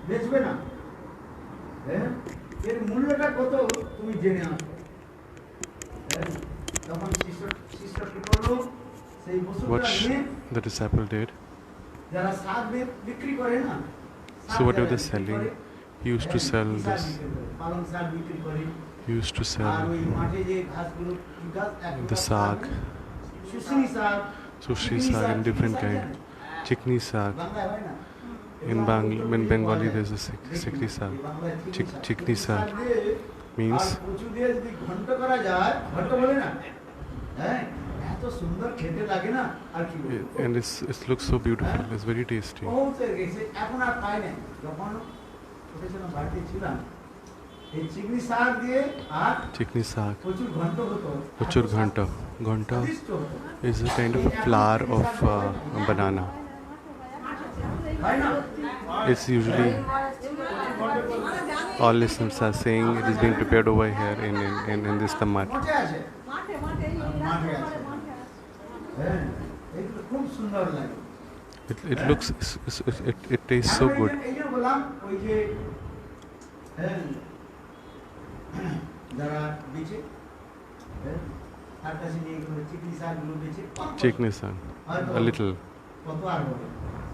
বেচবে না, হ্যাঁ এর মূল্যটা কত তুমি জেনে আসো। তখন শিষ্য কি করলো, সেই বস্তুটা নিয়ে the disciple did. যারা শাক বিক্রি করে না, So whatever they're selling, he used to sell this. পালং শাক বিক্রি করে, He used to R sell ওই মাঠে যে ঘাসগুলো the saag, শুশনি শাক, sushi saag in different kind, chikni saag. বাংলায় হয় না, In Bengali there's a sikri saag. Chikni saag means, কচু দিয়ে যদি ঘন্ট করা যায়, ঘন্ট বলে না, হ্যাঁ এত সুন্দর খেতে লাগে না, আর কি বলবো। and it looks so beautiful. It's very tasty. এখন আর পাই নাই, যখন ছোট ছোট বাড়িতে ছিলাম এই চিংড়ি শাক দিয়ে আর Chikni saag, প্রচুর ঘন্ট হতো। kochur ghanta. Ghanta is a kind of flour of banana. It's usually, all listeners are saying it is being prepared over here in this tamat. মাঠে আছে, মাঠে আছে, হ্যাঁ এগুলো খুব সুন্দর লাগে। It looks, it tastes so good. এই যে বললাম ওই যে যারা বেচে, তার কাছে নিয়ে গেলে চিকনি শাকগুলো বেচে Chikni saag, a little, কত আর হবে,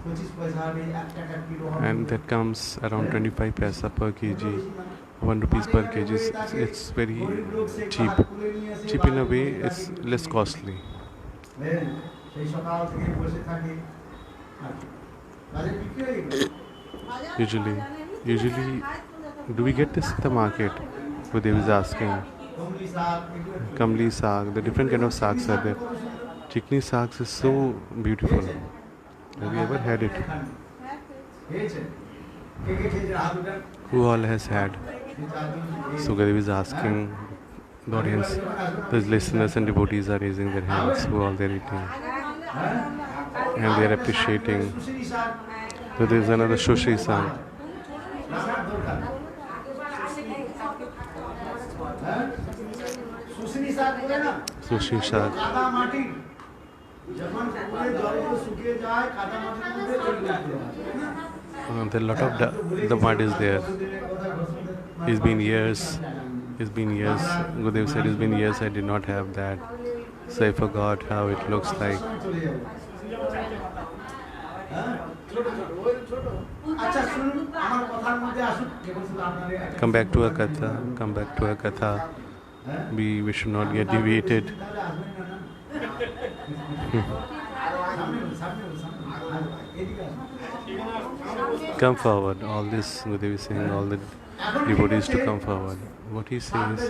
25 পয়সা হবে, 1 টাকা কিলো হবে, and that comes around 25 paisa per kg, 1 rupees per kg. It's very cheap. Cheap in a way, it's less costly. সেই সকাল থেকে বসে থাকে, বাজারে বিক্রি হয়ে গেল। Usually, do we get this in the market? Gurudev is asking. কমলি শাক, Kamli saag, the different kind of saags are there. Chikni saags is so beautiful. Have you ever had it? খেয়েছে, কে কে খেয়েছে হাত উঠান। Who all has had? So Gurudev is asking the audience. The listeners and devotees are raising their hands. Who all they're eating, and they are appreciating. সুশনি শাক, So there is another sushi saag. রাখার দরকার। সুশনি শাক বলে না, Sushi saag. কাদা মাটি যখন পুরো জলগুলো শুকিয়ে যায়, কাদা মাটির মধ্যে চলে যেতে হয়। There are a lot of the mud is there. It's been years. Gurudev said it's been years I did not have that. So I forgot how it looks like. আচ্ছা শুনুন, আমার কথার মধ্যে আসুন, কেবল শুধু আপনাদের একটা Come back to our katha. We should not get deviated. তাহলে আসবেন না, সামনে এদিকে আসুন। Come forward. All this Gurudev is saying, all the devotees to come forward. What he says,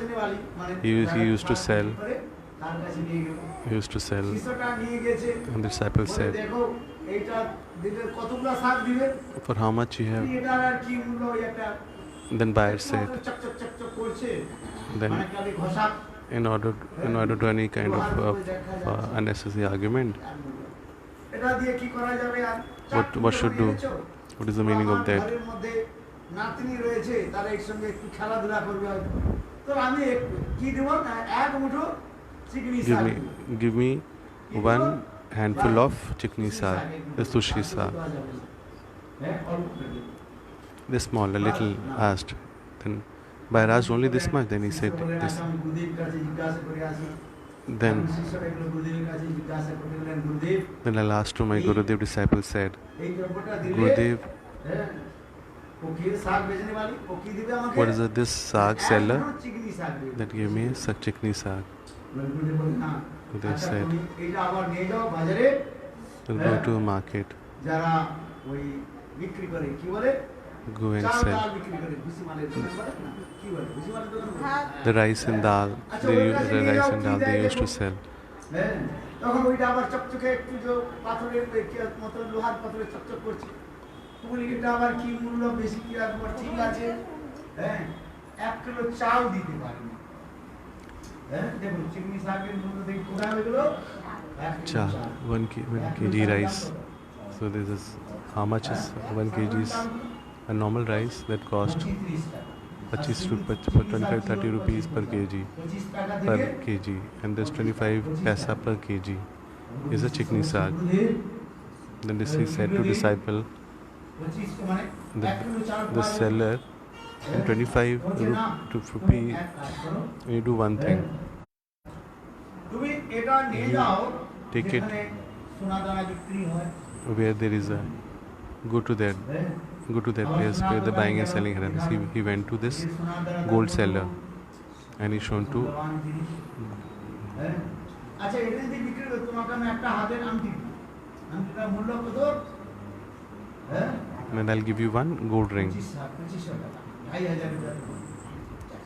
he used to sell. তার কাছে নিয়ে গেল, He used to sell. শিষ্যটা নিয়ে গেছে, And the disciple বলে, said, দেখো এইটা দিলে কতগুলো শাক দিবে, for how much you have? এটার আর কি মূল্য, ওই একটা Then buyer said, চকচক চকচক করছে, then মানে খালি ঘষা। in order to any kind of unnecessary argument, এটা দিয়ে কি করা যাবে, আর what should do? What is the meaning of that? ঘরের মধ্যে নাতনি রয়েছে, তারা একসঙ্গে একটু খেলাধুলা করবে হয়তো, তো আমি কি দেব না, এক মুঠো চিকনি শাক দেব। Give me one handful of chikni saag, the sushi saag. হ্যাঁ, অল্প করে দেব। The small, a little asked. Then buyer asked only this much. Then he said this. আমি গুরুদেব কাছে জিজ্ঞাসা করে আসি, Then শিষ্যরা এগুলো গুরুদেবের কাছে জিজ্ঞাসা করে বললেন, গুরুদেব then I'll ask to my Gurudev disciple said, এই দ্রব্যটা দিলে, Gurudev, হ্যাঁ, ও কি শাক বেচনে वाली, ও কি দিবে আমাকে, what is this saag seller একদম চিকনি শাক দিবে। that gave me such chikni saag? গুরুদেব বললেন, না, গুরুদেব আচ্ছা, said, তুমি এইটা আবার নিয়ে যাও বাজারে, We'll go to a market, যারা ওই বিক্রি করে, কি বলে, go and চাল sell. ডাল বিক্রি করে, ভুসি মালের দোকান বলে না, কি বলে, ভুসি মালের দোকান বলে? The rice and dal, the rice and dal they used to sell. হ্যাঁ, তখন ওইটা আবার চকচকে একটু যে পাথরের মতো লোহার পাথরে চকচক করছে, বলি এটা আবার কি মূল্য, বেশি কি রাখবো, ঠিক আছে, হ্যাঁ 1 কিলো চাল দিতে পারি না, হ্যাঁ দেখুন চিকনি শাকের মূল্য দেখি কোথায় হয়ে গেল, 1 কিলো Cha, চাল। 1 kg rice. So this is how much is 1 kg is a normal rice that cost 25-30 rupees per kg, and this 25 paisa per kg is a chikni saag. Then this he said to disciple, 25 মানে 1 kilo চাল The পাওয়া যাবে। seller in 25 বলছে না, rupee তুমি এক কাজ করো, you do one thing. তুমি এটা নিয়ে You যাও take it যেখানে সোনা দানা বিক্রি হয়। where there is a go to that হ্যাঁ, place where the buying and selling happens. He went to this এই সোনা দানা gold দানা seller and he shown to মূল্যবান জিনিস। হ্যাঁ, আচ্ছা এটা যদি বিক্রি করো তোমাকে আমি একটা হাতের আংটি দিই, আংটিটার মূল্য কত? হ্যাঁ, and I'll give you one gold ring. 2500 টাকা, 2500 টাকা।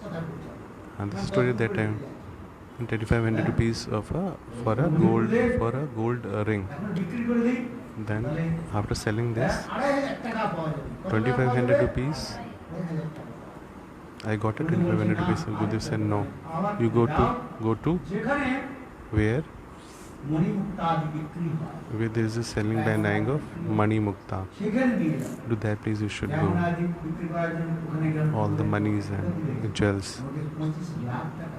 কথা বলছো। And the story at that time 2500 rupees of for a gold ring. এখন বিক্রি করে দিই, Then after selling হ্যাঁ, this 2500 টাকা পাওয়া যাবে। কত টাকা 2500 পাওয়া যাবে? rupees 2500 টাকা। I got a 2500 rupees. And Gurudev said no. You go to যেখানে where মণিমুক্তা আদি বিক্রি হয় there is a selling by name of Mani Mukta. সেখানে নিয়ে যাও। To that place you should যেমন go. আদি বিক্রি করার জন্য ওখানে গেলাম। All the monies and the jewels. আমাকে 25 লাখ টাকা।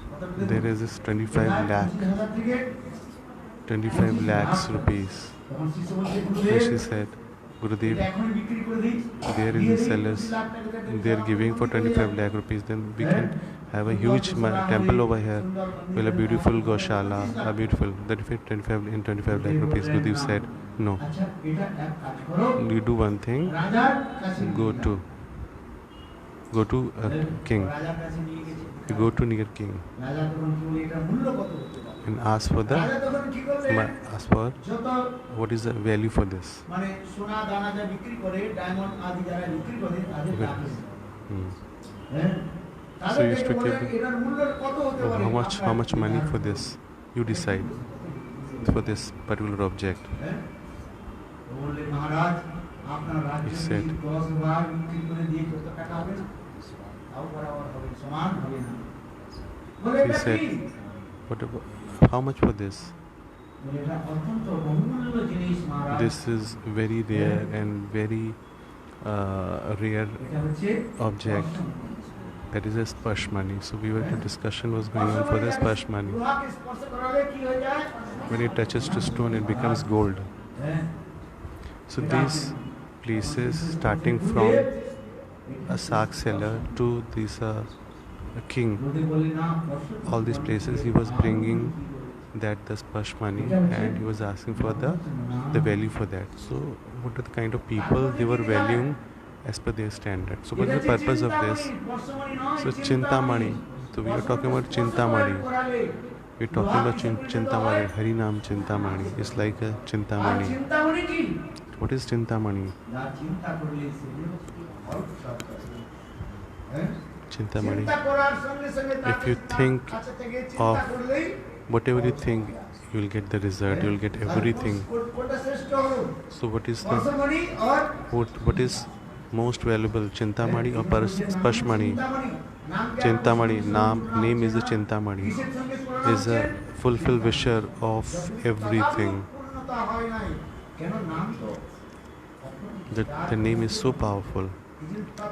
কত দিলেন? There is this 25 lakh, 25,000 থেকে 25 lakhs rupees. তখন শিষ্য বলছে, And গুরুদেব, she said, Gurudev, এটা এখনই বিক্রি করে দিই। there is দিয়ে the দিই, sellers, 25 লাখ টাকা দিয়ে they are দিই। giving for 25 lakh rupees. Then we can have a huge temple over here. Well, a beautiful Goshala, a beautiful, that fit 25 lakh rupees. Gurudev said, no. আচ্ছা এটা এক কাজ করো, You do one thing, রাজার কাছে go নিয়ে to a যাও। king. রাজার কাছে নিয়ে গেছে। You go to near king রাজা তখন কি বলে, এটার মূল্য কত হতে পারে? and ask for রাজা তখন কি করলেন? ask for যত what is the value for this. মানে সোনা দানা যা বিক্রি করে, ডায়মন্ড আদি যারা বিক্রি করে তাদের Okay. ডাকে। Hmm. হ্যাঁ, So তাদের you used to ডেকে বলে, keep- এটার মূল্য কত হতে পারে? How much money for this? You decide for this particular object. হ্যাঁ? তো বললে, মহারাজ আপনার রাজ্যে He said, 10 বার বিক্রি করে দিয়ে কত টাকা হবে না? তাও বরাবর হবে, সমান হবে না। বলে, He এটা said, কি? how much for this? বলে, এটা অত্যন্ত বহুমূল্য জিনিস মহারাজ। This is very rare and very rare এটা হচ্ছে object. That is a sparsh money. So discussion was going on for the sparsh money. লোহাকে স্পর্শ করালে কি হয়ে যায়? When it touches to stone, it becomes gold. হ্যাঁ, So these places, starting from a sack seller to this a king, বলতে বলে না, স্পর্শ all these places he was bringing that the sparsh money and he was asking for the value for that. So what are the kind of people they were valuing as per their standard. So what is the purpose of this? So Chintamani. So we are talking about Chintamani. We're talking about Chintamani. Harinam Chintamani. It's like a Chintamani. Chintamani কি? What is Chintamani? যা চিন্তা করলে সে ফল সব পাবে। হ্যাঁ? Chintamani. চিন্তা করার সঙ্গে সঙ্গে If you think কাছে থেকে চিন্তা of করলেই whatever you think, you will get the result. You will get everything. কোনটা শ্রেষ্ঠ হলো? So what is স্পর্শমণি R what is most valuable, Chintamani or Sparshmani? Chintamani. নাম কি? Chintamani. Name is the Chintamani. কিসের সঙ্গে তুলনা Is হচ্ছে? a fulfill wisher of everything. পূর্ণতা হয় নাই। কেন নাম তো The name is so powerful.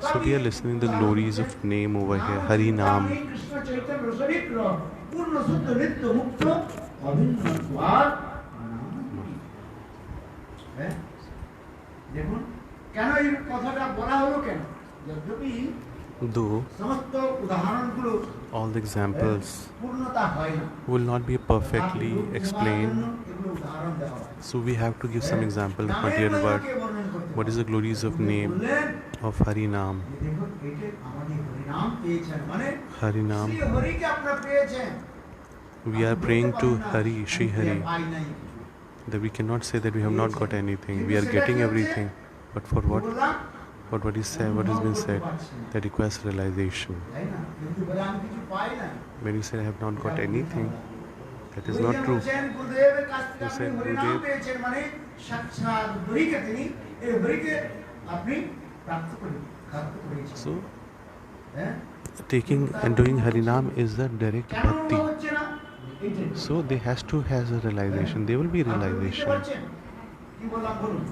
So we are listening the glories of name over here. Hari Nam. Krishna Chaitanya রসবিক্র পূর্ণ শুদ্ধ নিত্য মুক্ত অভিন্ন দ্বার নাম। হ্যাঁ? দেখুন কেন এই কথাটা বলা হলো কেন? যদ্যপি Though সমস্ত উদাহরণগুলো all the examples পূর্ণতা হয় না, will not be perfectly explained, এগুলো উদাহরণ দেওয়া হয়। so we have to give some example of material word. নামের বর্ণন করতে What is the glories of name বললেন of Hari Nam? যে দেখুন এটা আমাদের হরিনাম পেয়েছেন, মানে Hari Nam. শ্রী হরিকে আপনারা পেয়েছেন। We are praying to Hari, Shri Hari. পাই নাই কিছু। That we cannot say that we have not got anything. We are getting everything. But for what? বললাম, What is said? What has been said? That requires realization. তাই না? কিন্তু বলে আমি কিছু পাই না। When you say I have not got anything, that is ওই not যে true. বলছেন, গুরুদেবের কাছ থেকে You আপনি said হরিনাম Gurudev- পেয়েছেন, মানে সাক্ষাৎ হরিকে তিনি এই হরিকে আপনি প্রাপ্ত করেছেন। So হ্যাঁ? taking and doing Harinam is the direct কেন bhakti. হচ্ছে না? এইটাই। So they has to has a realization. There will be আপনি বুঝতে realization. পারছেন? কি বললাম বলুন।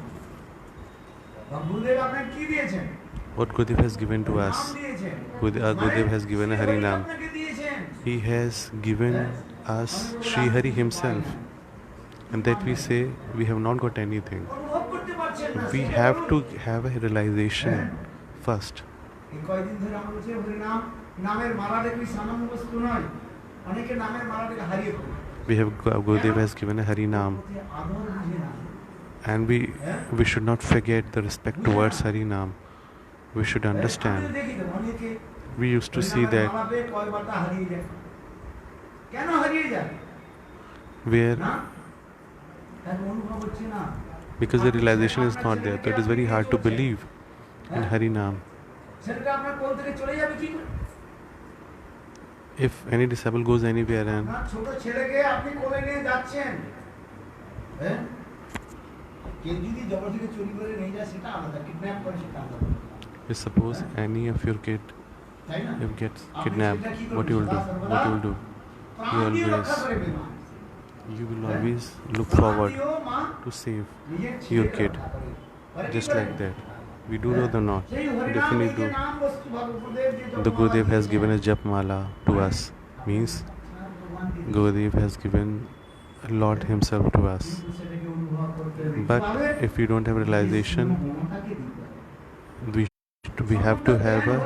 গুরুদেব আপনাকে কি দিয়েছেন? What Gurudev has given to us. নাম দিয়েছেন। Gurudev has given a Hari Harinam. আপনাকে দিয়েছেন। He has given us Sri Hari himself. And that we say we have not got anything. অনুভব করতে পারছেন We have to have a realization first. এই কয়দিন ধরে আমরা বলছি হরিনাম নামের মালাটা কি সামান্য বস্তু নয়, অনেকে নামের মালাটাকে হারিয়ে ফেলে। We have Gurudev has given a Hari Nam, আদর বুঝে না। and we should not forget the respect towards Hari Nam. We should understand. দেখি তো অনেকে We used to see that মালা পেয়ে কয়বারটা হারিয়ে যায়। কেন হারিয়ে যায়? where না তার অনুভব হচ্ছে না। because the realization is not there, so it is very hard to believe in Hari Nam. সেটা আপনার কোল থেকে চলে যাবে কি করে? If any disciple goes anywhere and না ছোট ছেলেকে আপনি কোলে নিয়ে যাচ্ছেন, হ্যাঁ কেউ যদি জবরদস্তি চুরি করে নিয়ে যায় সেটা আলাদা, কিডন্যাপ করে সেটা আলাদা, if suppose any of your kid তাই না? if gets kidnapped, what you will do? What you will do? প্রাণ দিয়ে রক্ষা করে বিমা। You will always look forward to save your kid, just like that. We do know the not. Definitely do. The Gurudev has given a Jap Mala to us. Means Gurudev has given Lord Himself to us. But if we don't have realization, we have to have a.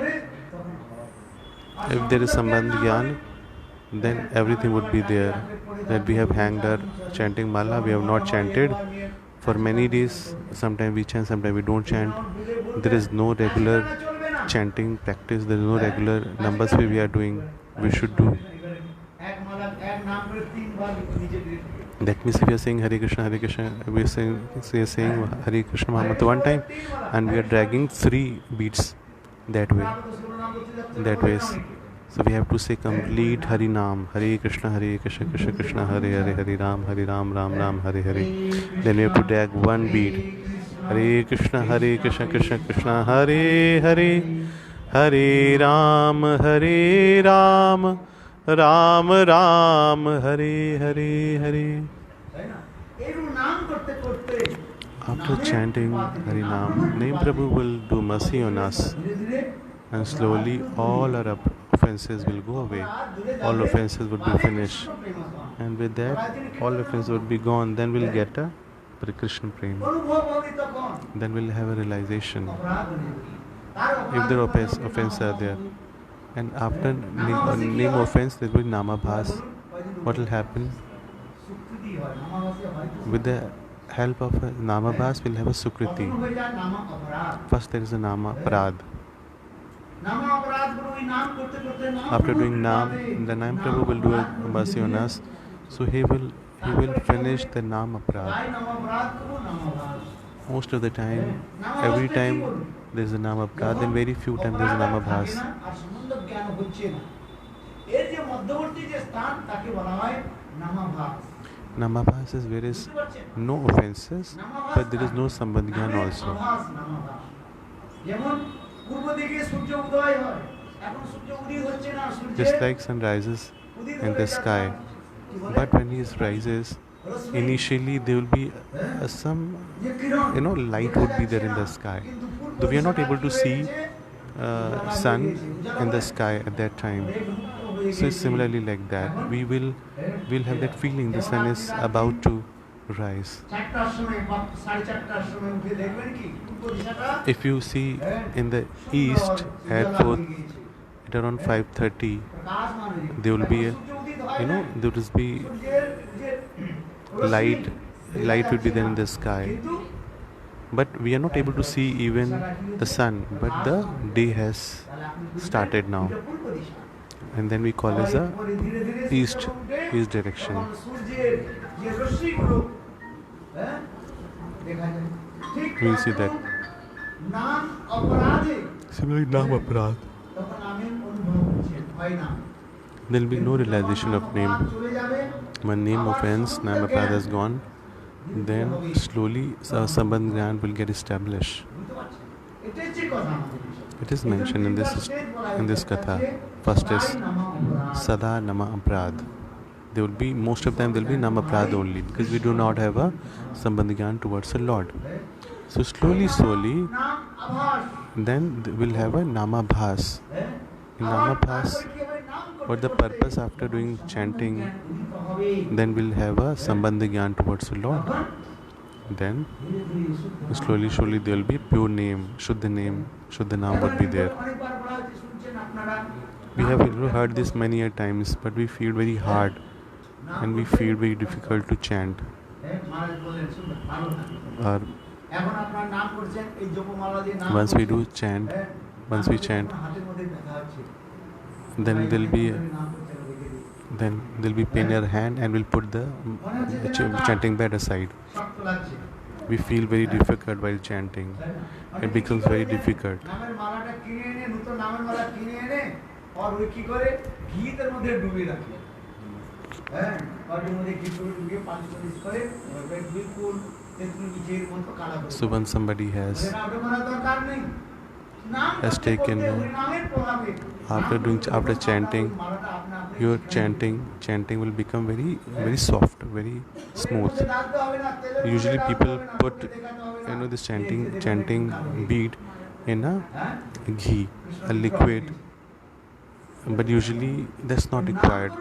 If there is Sambandh Gyan, then everything would be there. That we have hanged our chanting Mala, we have not chanted for many days. Sometimes we chant, sometimes we don't chant. There is no regular chanting practice, there is no regular numbers we are doing. We should do. That means if we are saying Hare Krishna, we are saying Hare Krishna Mahamanta one time, and we are dragging 3 beats that way. So we have to say complete Hari Nam, Hare Krishna, Krishna Krishna, Hare Ram, Ram Ram, Hare Hare. Then we have to drag 1 beat. Hare Krishna, Krishna Krishna, Hare Hare, Hare Ram, Ram Ram, Hare Hare. After chanting Hari Nam, Name Prabhu will do mercy on us, and slowly all our offenses will go away. All offenses would be finished, and with that, all offenses would be gone. Then we'll get a Krishna Prem. Then we'll have a realization if the offenses are there. And after name offense, there will be Namabhas. What will happen? With the help of a Namabhas, we'll have a Sukriti. First, there is a Nama Prad. After doing Nam, the Nam Prabhu will do a mercy on us. So he will finish the Nam Aprad. Most of the time, every time there is a Nam Aprad, then very few times there is a Nam Abhas. Namabhas is where is no offenses, but there is no Sambandhyan also. Just like sun rises in the sky, but when he rises, initially there will be some light would be there in the sky. Though we are not able to see sun in the sky at that time. So it's similarly like that. We'll have that feeling the sun is about to rise. If you see in the east at around 5:30, there will be light will be there in the sky. But we are not able to see even the sun, but the day has started now. And then we call it the east direction. We see that. Similarly, Nam Aparad. There will be no realization of name. When name offense, Nam Aparad is gone, then slowly Sambandh Gyan will get established. It is mentioned in this katha. First is Sada Nama Aprad. There will be, most of them there will be Nama Aprad only, because we do not have a Sambandh Gyan towards the Lord. So slowly, then we'll have a Namabhas. In Namabhas, what the purpose after doing chanting, then we'll have a Sambandh Gyan towards the Lord. then slowly there will be pure name, Shuddha Naam would be there. We have heard this many a times, but we feel very hard and we feel very difficult to chant. Or once we chant, then there'll be pain in our hand and we'll put the chanting bed aside. We feel very difficult while chanting. It becomes very difficult. So when somebody has taken, after chanting, your chanting will become very soft, very smooth. Usually people put this chanting bead in a ghee, a liquid, but usually that's not required.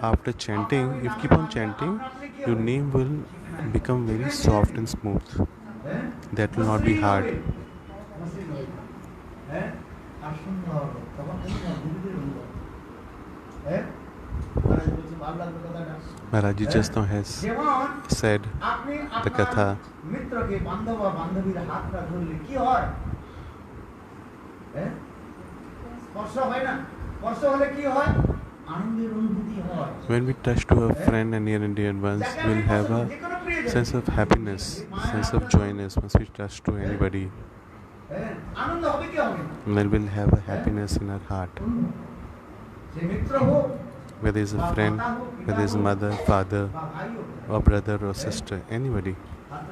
After chanting, if you keep on chanting, your name will become very soft and smooth. That will not be hard. Maharaj Ji just now has said the Katha. When we touch to a friend and near and dear ones, we'll have a sense of happiness, sense of joyness once we touch to anybody. Then we'll have a happiness in our heart. Whether it's a friend, whether it's a mother, father, or brother or sister, anybody. And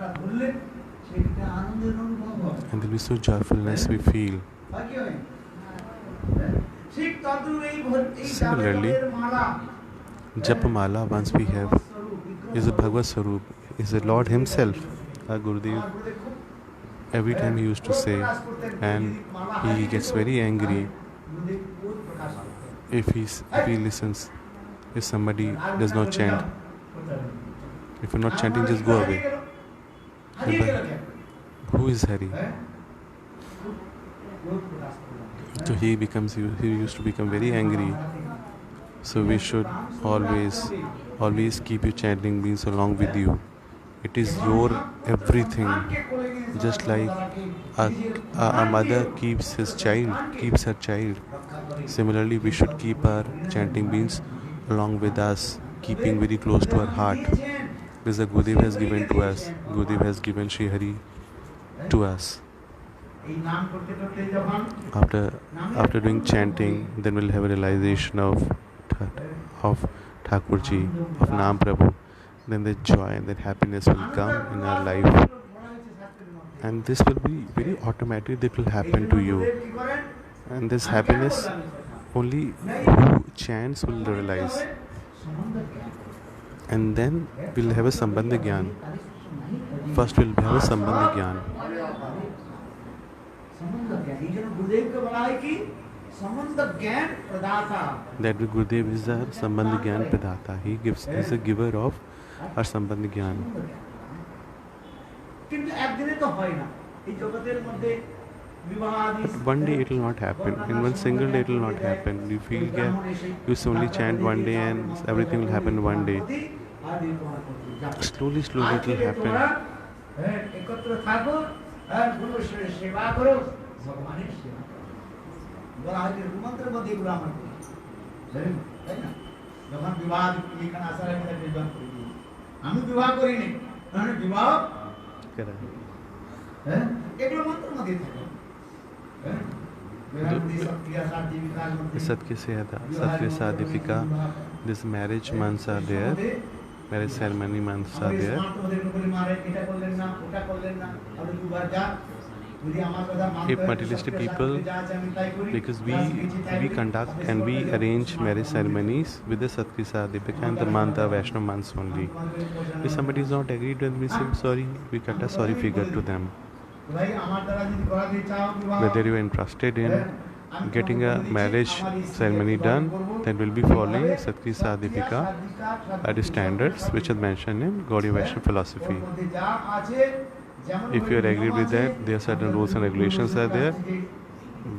there'll be so joyfulness we feel. Similarly, Japamala, once we have, is a Bhagavad Swarup, is the Lord Himself. Our Gurudev, every time he used to say, and he gets very angry if he listens, if somebody does not chant. If you're not chanting, just go away. Who is Hari? So he used to become very angry. So we should always keep your chanting beings along with you. It is your everything. Just like a mother keeps her child. Similarly, we should keep our chanting beings along with us, keeping very close to our heart. Because the Gurudev has given to us. Gurudev has given Shri Hari to us. After doing chanting, then we'll have a realization of Thakurji, of Naam Prabhu. Then the joy and that happiness will come in our life. And this will be very automatic, that will happen to you. And this happiness, only who chants will realize. And then we'll have a Sambandha Gyan. First we'll have a Sambandha Gyan. That Gurudev is the Sambandha Gyan Pradata. He is a giver of our Sambandha Gyan. But one day it will not happen. In one single day it will not happen. You feel you only chant one day and everything will happen one day. Slowly it will happen. Satkya Deepika, this marriage months are there, marriage ceremony months are there. If materialistic people, because we conduct and we arrange marriage ceremonies with the Satkya Deepika and the month of Vaishnava months only. If somebody is not agreed, then we say sorry, we cut a sorry figure to them. Whether you are interested in getting a marriage ceremony done, then we'll be following Satri Sadhipika at the standards which are mentioned in Gaudiya Vaishnava philosophy. If you are agreed with that, there are certain rules and regulations are there.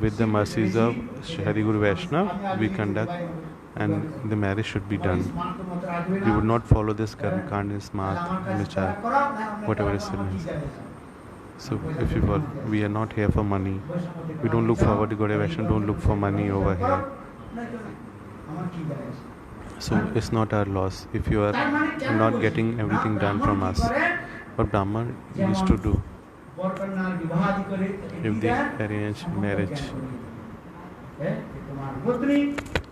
With the mercies of Hari Guru Vaishnava, we conduct and the marriage should be done. We would not follow this karmakand and smart, michar, whatever is said. So if you follow, we are not here for money. We don't look forward to Gaudiya Vaishnava, don't look for money over here. So it's not our loss if you are not getting everything done from us. What Brahman used to do if they arrange marriage.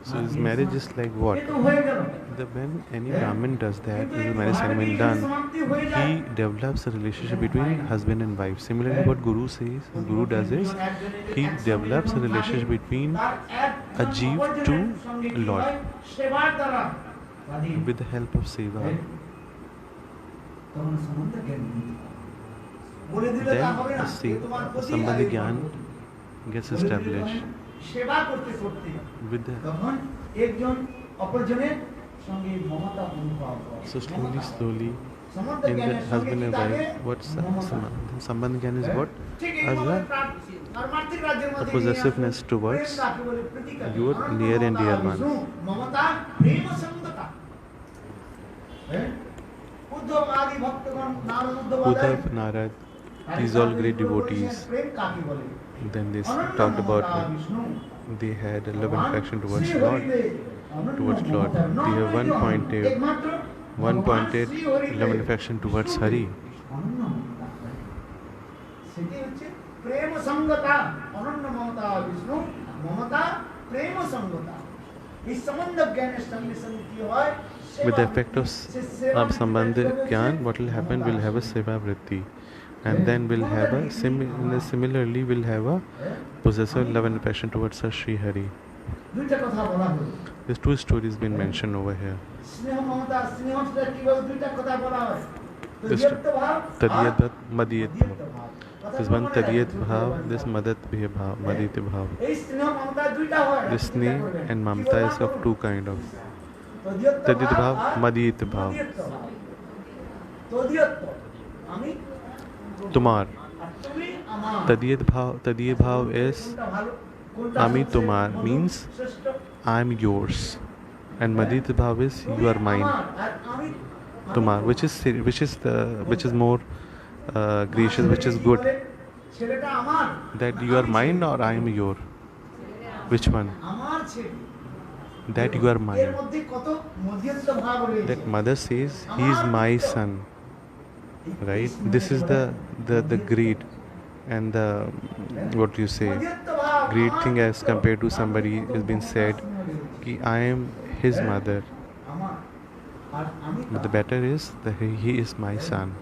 So his marriage is like what? When any Brahmin does that, when the marriage ceremony done, he develops a relationship between husband and wife. Similarly, what Guru says, Guru does is, he develops a relationship between a jeev to Lord with the help of seva. Then Sambandhi Gyan gets established with the. So slowly, in the husband and wife, what's Sambandhi Gyan is what? As a possessiveness towards your near and dear ones. Uddhav, Narad, these all great devotees. Then they talked about they had a love and affection towards Lord. They have one pointed love and affection towards Hari. With the effect of Sambandhi Gyan, what will happen? We'll have a Seva Vritti. And then we'll have similarly we'll have a possessive love and affection towards our Sri Hari. There's two stories been mentioned over here. Tadiyat Bhav, Madiyat Bhav. This one Tadiyat Bhav, this Madat Bhav, Madiyat Bhav. This Sneh and Mamta is of two kind of. Tadiyat Bhav, Madiyat Bhav. Tumar. Tadiyat Bhav is Ami Tumar, means I am yours, and Madit Bhav is you are mine. Tumar, which is more gracious, which is good. That you are mine or I am your. Which one? That you are mine. That mother says he is my son. Right? This is the greed and the what you say great thing as compared to somebody has been said ki I am his mother, but the better is that he is my son.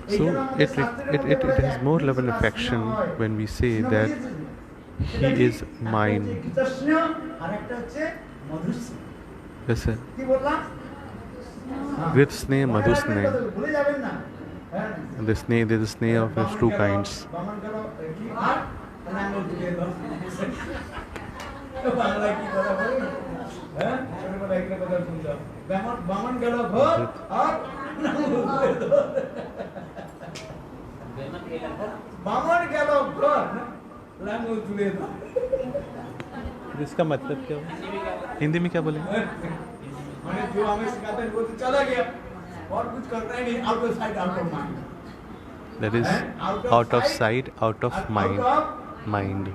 So it has more love and affection when we say that he is mine. Yes, sir. Grit Sneh, Madhu Sneh. The sneh, there is a sneh of two kinds. इसका मतलब क्या है? हिंदी में क्या बोलेंगे? जो हमें सिखाते हैं वो तो चला गया और कुछ करना ही नहीं, out of sight out of mind. That is out of sight, out of mind.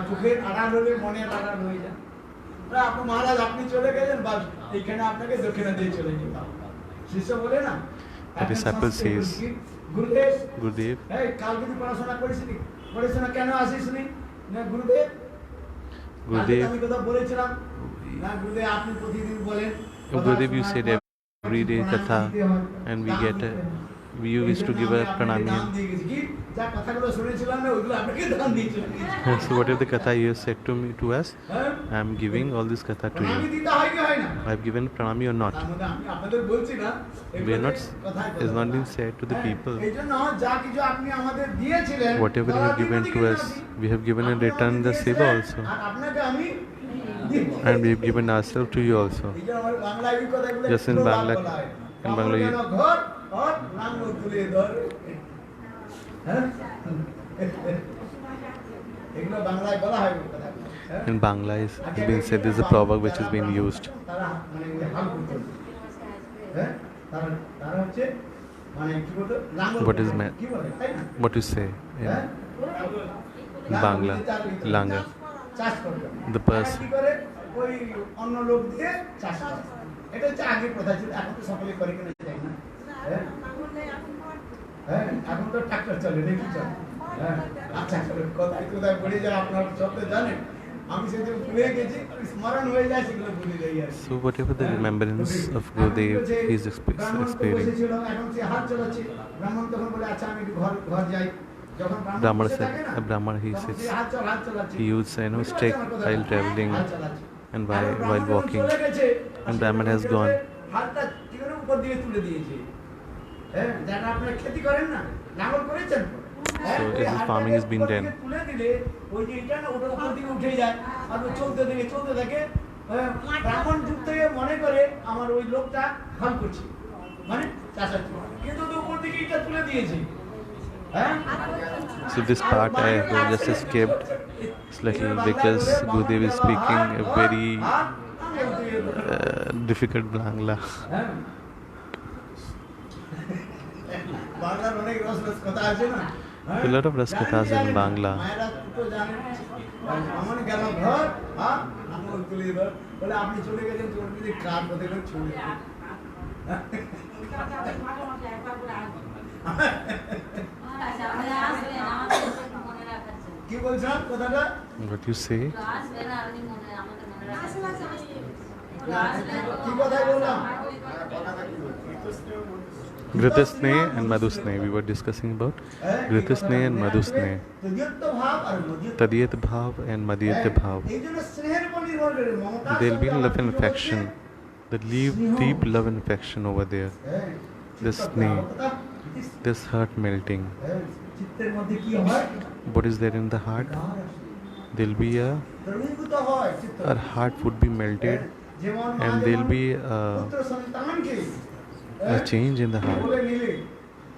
চোখের আড়াল হলে মনের আড়াল হয়ে যায়. আপনি মহারাজ আপনি চলে গেলেন বাস এখানে আপনাকে দক্ষিণা দিয়ে চলে যেতাম. শিষ্য বলে না. The disciple says, Gurudev, এই কালকে তুই পড়াশোনা করিসনি? পড়াশোনা কেন আসিসনি? না গুরুদেব. আমি কথা বলেছিলাম. না গুরুদেব আপনি প্রতিদিন বলেন. Gurudev, you said every day katha and we get we used to give a pranami. যা কথাগুলো শুনেছিলাম না ওইগুলো আপনাকে দান দিয়ে চলে গেছি। So whatever the katha you have said to us, I am giving all this katha to Pranami you. দিতে হয় কি হয় না? I have given pranami or not. তার মধ্যে আমি আপনাদের বলছি না, We are not. কথায় Is কথা not বলা। being said to the people. এই জন্য যা কিছু আপনি আমাদের দিয়েছিলেন, Whatever you have given to us, we have given in return the seva also, আর আপনাকে আমি দিব। and we have given ourselves to you also. এই জন্য আমার বাংলায় ওই কথাগুলো Just in পুরো বাদ Bangla- বলা হয়। in Bangla you- কখনো যেন ঘর ঘর লাঙল তুলে ধর। হ্যাঁ? এগুলো বাংলায় বলা হয় ওই কথাগুলো। হ্যাঁ? In Bangla is being said. This is a proverb which is being used. তারা মানে ওই হাল করতো। হ্যাঁ? তারা হচ্ছে মানে কি বলতো? লাঙল What is করে। meant? কি বলে? তাই না? What you say হ্যাঁ? in Bangla? Langa. চাষ করবে। The person. কি করে? ওই অন্য লোক দিয়ে চাষ করে। এটা হচ্ছে আগে প্রথা ছিল, এখন তো সকলে করে কিনা যায় না। হ্যাঁ? হ্যাঁ, এখন তো ট্রাক্টর চলে, নাকি চলে? হ্যাঁ, আচ্ছা চলে, কোথায় কোথায় পড়ে যায় আপনার সব তো জানেন। আমি সেটা ভুলে গেছি, স্মরণ হয়ে যায়, সেগুলো ভুলে যাই আর কি। So whatever the remembrance of Gurudev is ব্রাহ্মণ তো experiencing. বসেছিল, এখন সে হাত চালাচ্ছে। ব্রাহ্মণ তখন বলে, আচ্ছা আমি একটু ঘর যাই। যখন Brahmana বসে said, থাকে না, a Brahmana he তখন says, সে হাত চালাচ্ছে। he used বুঝতে stick পারছেন আমার while কথাটা? traveling হাত চালাচ্ছে। and আর while ব্রাহ্মণ যখন walking. চলে গেছে, And সে Brahman has কি gone. করেছে? হাতটা কি করে উপর দিকে তুলে দিয়েছে। হ্যাঁ, যারা আপনারা খেতি করেন না, লাঙল করেছেন তো? হ্যাঁ, So ওই as the হাতটাকে farming is being উপর দিকে done. তুলে দিলে, ওই যে এটা না, ওটা উপর দিকে উঠে যায়, আর ও চলতে থাকে। ব্রাহ্মণ যুগ থেকে মনে করে আমার ওই লোকটা হাল করছে, মানে চাষাচ্ছি, কিন্তু তো উপর দিকে এটা তুলে দিয়েছে। হ্যাঁ? So this part I have just escaped slightly because Gurudev is speaking a very difficult Bangla. হ্যাঁ? বাংলার অনেক রস কথা আছে না? হ্যাঁ? A lot of ras kathas in জানেন, Bangla. মায়েরা তো জানেন। আমার গেল ঘর, হ্যাঁ? আঙুল তুলে ধর। বলে আপনি চলে গেছেন, তোর যদি কার পথে লোক চলে যায়। কি বলছেন কথাটা? What you say? কি কথাই বললাম? Gritasne and Madhusne. We were discussing about Gritasne and Madhusne. তদিয়ত্ব ভাব আর মদিয়ত্ব। Tadiyat bhav and Madhyat bhav. এই জন্য স্নেহের উপর নির্ভর করে Mamata. There'll be love and affection. There'll leave deep love and affection over there. This sneh, this heart melting. চিত্তের মধ্যে কি হয়? What is there in the heart? There'll be দ্রবীভূত হয় চিত্ত। our heart would be melted, যেমন মা and there'll be পুত্র সন্তানকে a change in the heart. বলে নিলে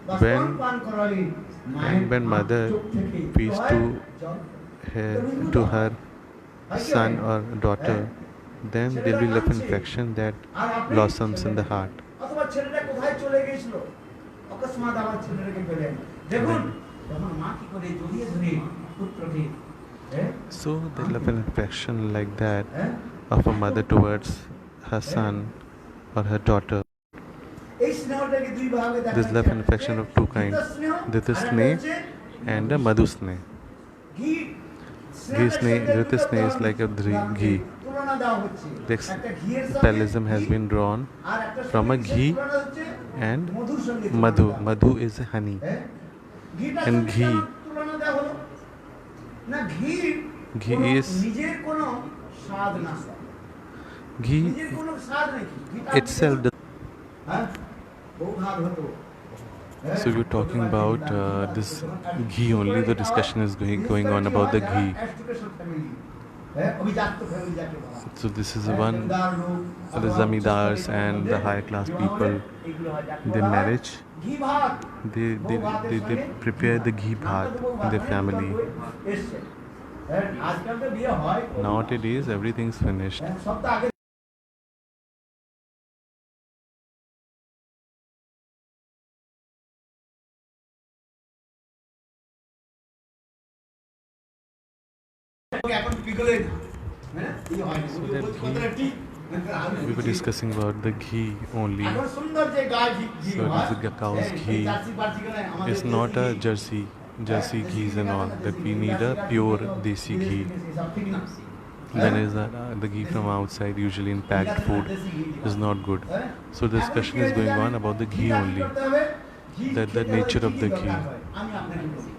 বা When- স্তনপান করালে And when mother চোখ থেকে feeds কি হয়? জল। to her son or daughter, then there'll be love and affection that আর আপনি blossoms in the heart. অথবা ছেলেটা কোথায় চলে গেছিল, অকস্মাৎ আমার ছেলেটাকে পেলেন, দেখুন তখন মা কি করে জড়িয়ে ধরে পুত্রকে, হ্যাঁ? So the love and affection like that হ্যাঁ? of a mother towards her son or her daughter. এই স্নেহটাকে দুই ভাগে দেখা This love and affection of two kinds. Dhritasne স্নেহ and a Madhusne. ঘি Ghee sneh, Dhritasne is like a ghee. তুলনা দেওয়া হচ্ছে The ex- একটা ঘিয়ের সঙ্গে parallelism has ঘি, been drawn আর একটা from a সঙ্গে ghee তুলনা হচ্ছে and মধুর সঙ্গে তুলনা Madhu. দেওয়া। Madhu is a honey. হ্যাঁ? ঘিটার And সঙ্গে ghee. কেন তুলনা দেওয়া হলো? না ঘি Ghee কোনো is- নিজের কোনো স্বাদ না, Ghee নিজের কোনো স্বাদ নাকি ঘিটা itself does. হ্যাঁ? বহু ভাগ হতো। হ্যাঁ? So you're talking about this ghee only. The discussion is going on about the ghee. হ্যাঁ? অভিজাত family যাকে বলা হয়। So this is one জমিদার লোক, the zamidars and the higher class people. এগুলো হয় যাকে Their বলা হয় marriage, ঘি ভাত। they prepare the ghee bhat in their family. এসছে। হ্যাঁ? আজকাল তো বিয়ে হয়, Nowadays everything's finished. হ্যাঁ, সব তো আগে এখন পিগলে, হ্যাঁ? এই হয় না। So that কথাটা ঠিক। We were discussing about the ghee only. এখন সুন্দর যে গাই ঘি So হয়, this is cow's এই ghee. জার্সি পার্সি করে আমাদের It's not a দেশি ঘি। jersey ghees and all. That we need a pure desi ghee. সব ঠিক না। Then is the ghee from outside, usually in packed food, is not good. So the discussion is going on about the ghee only. the nature of the ghee. আমি আপনাকে বলি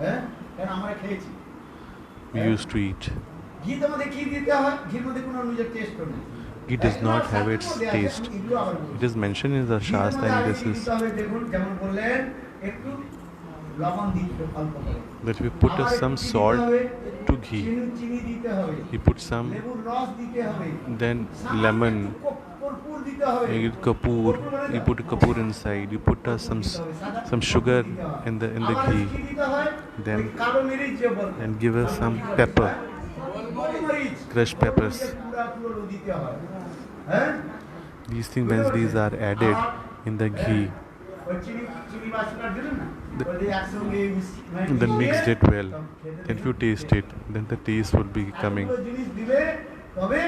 হ্যাঁ কারণ আমরা খেয়েছি We used to eat. ঘি তোমাদের কি দিতে হয় ঘির মধ্যে কোনো নিজের টেস্ট নেই Ghee does not have its taste. It is mentioned in the Shastra and this is দেখুন যেমন বললেন একটু লবণ দিতে অল্প করে that we put some salt to ghee. চিনি দিতে হবে You put some, লেবুর রস দিতে হবে then lemon, কর্পূর দিতে হবে you get kapoor, you put kapoor inside, you put some sugar in the আবার ghee, কি দিতে হয় then ওই কালো মরিচ যে বলে and give us some pepper, গোলমরিচ crushed peppers. পুরো দিতে হয় হ্যাঁ These things, when these are added in the ghee, ওই চিনি বা সুগার দিলেন না ওই একসঙ্গে then mixed it well. Then if you taste it, then the taste would be coming. জিনিস দিলে তবে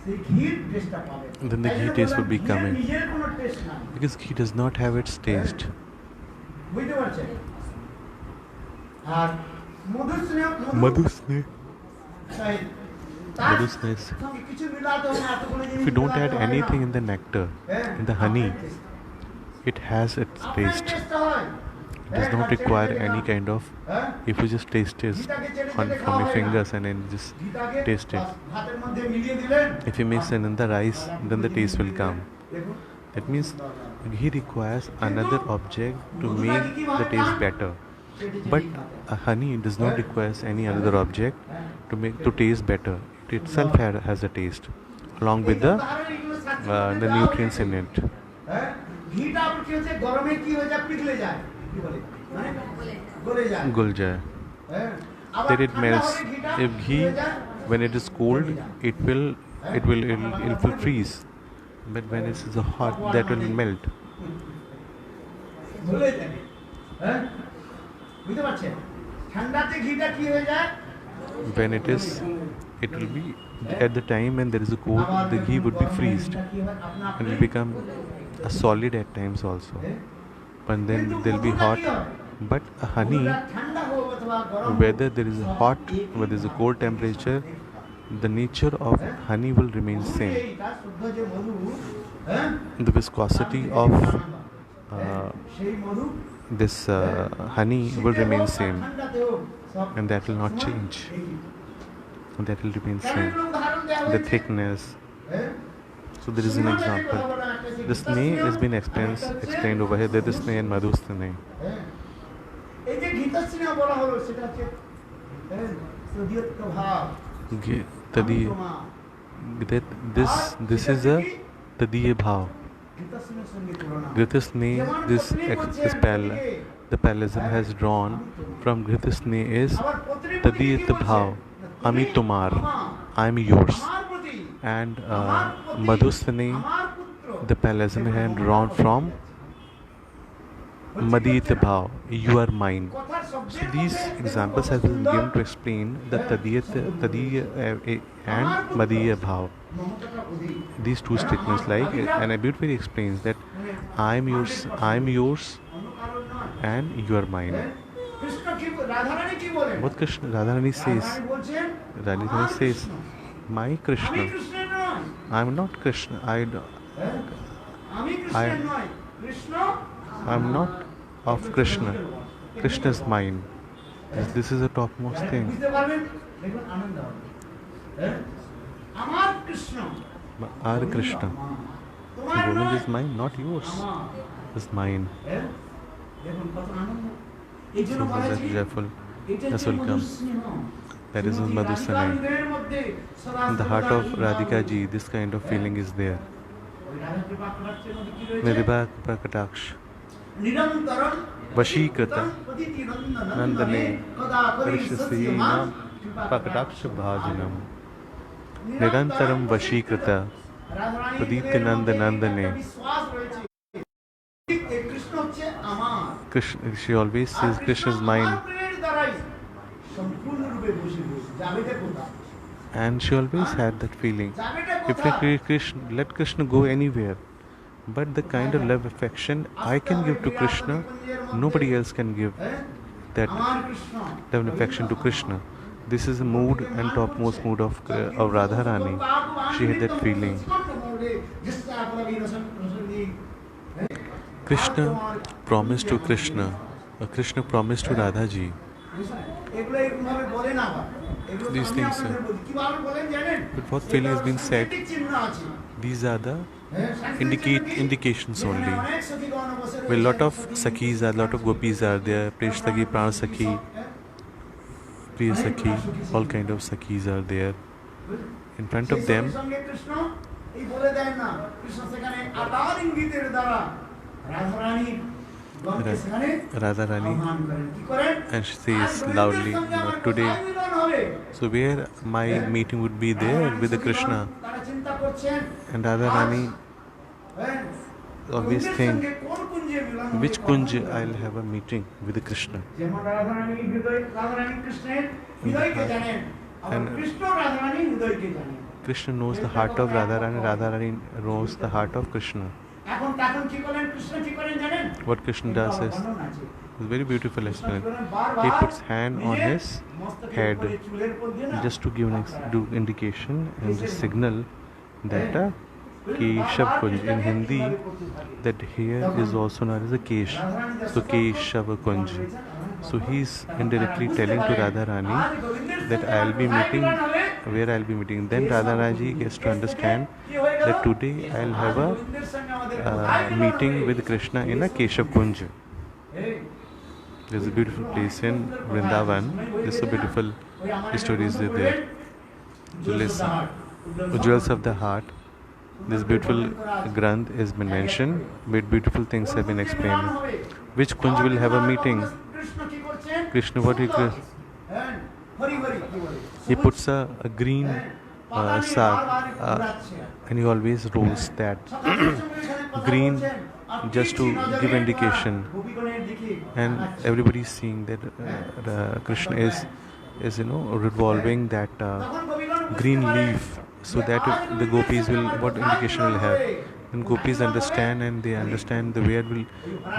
সেই ঘির টেস্টটা পাবে Then the ghee taste would be coming. নিজের কোনো টেস্ট নাই Because ghee does not have its taste. বুঝতে পারছেন আর মধু স্নেহ Madhu sneh. সাহিদ Madhu sneh. কিছু মিলাতে হবে এতগুলো জিনিস If you don't add anything in the nectar, in the honey, it has its taste. It does not require any kind of. If you just taste it from your fingers and then just taste it. ভাতের মধ্যে মিলিয়ে দিলেন If you mix it in the rice, then the taste will come. দেখুন That means ghee requires another object to make the taste better. But honey does not require any other object to taste better. It itself has a taste, along with the nutrients in it. হ্যাঁ ঘিটা আবার কি হচ্ছে গরমে কি হয়ে যায় পিঘলে যায় কি বলে মানে গলে যায় Gulja. হ্যাঁ আবার Then it ঠান্ডা melts. হলে ঘিটা If কি ghee, হয়ে যায়? when it is cold, it will freeze. But when it is hot, that will melt. গলে যায় হ্যাঁ বুঝতে পারছেন ঠান্ডাতে ঘিটা কি হয়ে যায় When it will be at the time when there is a cold, the ghee would be freezed and will become a solid at times also. But then there will be hot. But honey, ঠান্ডা হোক অথবা গরম whether there is a hot, whether there is a cold temperature, the nature of honey will remain same. এইটা শুদ্ধ যে মধু হ্যাঁ The viscosity of সেই মধু this honey will remain same, ঠান্ডাতে হোক সব and that will not change. And that will remain কেন same. এগুলো উদাহরণ দেওয়া The হয়েছে? thickness. হ্যাঁ So there is an example. The sneh has been explained over here. There is sneh and madhu sneh. হ্যাঁ এই যে ঘিতস্নেহ বলা হলো সেটা হচ্ছে হ্যাঁ সদিয়ত্ব ভাব Tadiye. This is a tadiye bhav. ঘিতস্নেহের সঙ্গে তুলনা Gritasne, this the parallelism has drawn from Gritasne is আবার পত্নী Tadiyat bhav, Ami Tumar, I am yours. আমার প্রতি And Madhusane, আমার পুত্র the parallelism has drawn from Madhit bhav, you are mine. কথার So শব্দের these মধ্যে examples have been given to explain the Tadiya and Madhiya bhav. মমতাটা অধিক These two statements, like, and Abhidhamma explains that I am yours, অন্য কারণ নয় and you are mine. Krishna কি রাধারানী কি বলেন What Krishna Radharani says, Radharani বলছেন Radharani says, my আমি Krishna, কৃষ্ণের নয় I am not Krishna, হ্যাঁ? আমি কৃষ্ণের নয় Krishna I am not of Krishna. Krishna is mine. This is the topmost thing. বুঝতে পারবেন দেখুন আনন্দ হবে হ্যাঁ? আমার কৃষ্ণ Our Krishna. তোমার Govind নয় is mine, not yours. আমার It's mine. হ্যাঁ? দেখুন কত আনন্দ এই জন্য So বলা that হয়েছে, joyful. এটা That's হচ্ছে will come. মধুস্নেহ। That is Shrimati Madhu রাধিকার Sneh. হৃদয়ের মধ্যে সদা In the heart সর্বদা of এই ভাব Radhika রয়েছে। ji, this kind of feeling is there. ওই রাধা কৃপা কটাক্ষের মধ্যে কি রয়েছে? Niribha Prakataksh. নিরন্তরং Vashīkrita. পতিতি নন্দনম Nandane. কদা Karishasi করিষ্যসি মাম Nam Prakataksh Bhajanam. Nirantaram Vashīkrita. Radharani প্রদীপ্তি Nanda নন্দনে। বিশ্বাস রয়েছে এই কৃষ্ণ হচ্ছে আমার Krishna, she always says Krishna is mine. আমার প্রেমের দ্বারাই সম্পূর্ণরূপে বশীভূত যাবেটা কোথায় And she always had that feeling. যাবেটা If কোথায় let Krishna go anywhere. But the kind of love affection I can give to Krishna, nobody else can give হ্যাঁ? that আমার Krishna love and affection to Krishna. This is the mood and topmost mood of Radharani. She had that feeling. Krishna promise to Krishna. Krishna promised to Radha ji. এগুলো এরকম ভাবে বলেন আবার এগুলো These আমি things, আপনাদের বলি কিভাবে বলেন জানেন But what feeling has been said, সাংকেতিক চিহ্ন আছে these are the সাংকেতিক চিহ্ন কি? indications যেখানে only. অনেক সখীগণ বসে Where রয়েছেন, lot of সখী, sakhis are, lot of gopis are there. Presh Sakhi, Pran Sakhi, Priya Sakhi, all kind of sakhis are there. In front of সেই them, সখীর সঙ্গে কৃষ্ণ এই বলে দেন না কৃষ্ণ সেখানে আকার ইঙ্গিতের দ্বারা রাধারানীর গণকে সেখানে Radha Rani, আহ্বান করেন কি করেন and she says আর গোবিন্দের loudly, সঙ্গে আমার "Not today." কোথায় মিলন হবে? So where my meeting would be there with the Krishna, তারা চিন্তা করছেন and Radha Rani হ্যাঁ, always গোবিন্দের think, সঙ্গে কোন কুঞ্জে মিলন হবে, which কখন kunj মিলন হবে? I'll have a meeting with the Krishna. যেমন রাধারানী কৃষ্ণের হৃদয়কে জানেন আবার And- কৃষ্ণ রাধারানী হৃদয়কে জানেন Krishna knows the heart of Radha Rani, Radha Rani knows the heart of Krishna. এখন তখন কি করেন কৃষ্ণ কি করেন জানেন What Krishna does is, বর্ণনা আছে। it's very beautiful কৃষ্ণ কি explanation. করেন? বারবার He puts hand on নিজের his মস্তকের head উপরে চুলের উপর দিয়ে না just to give an do indication and the signal that Keshav Kunj in Hindi, that here is also known as a Kesh. So Keshava Kunj. So he's indirectly telling to Radha Rani that I'll be meeting, where I'll be meeting. Then Radha Rani gets to understand that today I'll have a meeting with Krishna in a Keshav Kunj. There's a beautiful place in Vrindavan. There's so beautiful stories there. So listen, jewels of the heart. This beautiful Granth has been mentioned, with beautiful things have been explained. Which Kunj will have a meeting? Krishna, what he puts a green sack and he always rolls that green just to give indication, and everybody is seeing that Krishna is revolving that green leaf, so that the gopis will, what indication will have, and gopis understand, and they understand the where will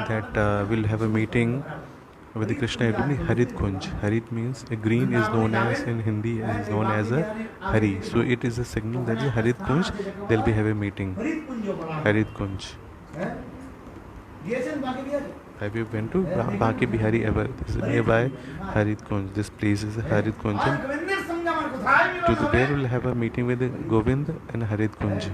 that will have a meeting with the Krishna. It will be Harit Kunj. Harit means a green is known as, in Hindi is known as a Hari. So it is a signal that is Harit Kunj. They'll be having a meeting. Harit Kunj. Have you been to Baki Bihari ever? This is nearby Harit Kunj. This place is Harit Kunj. To the there will have a meeting with Govind and Harit Kunj.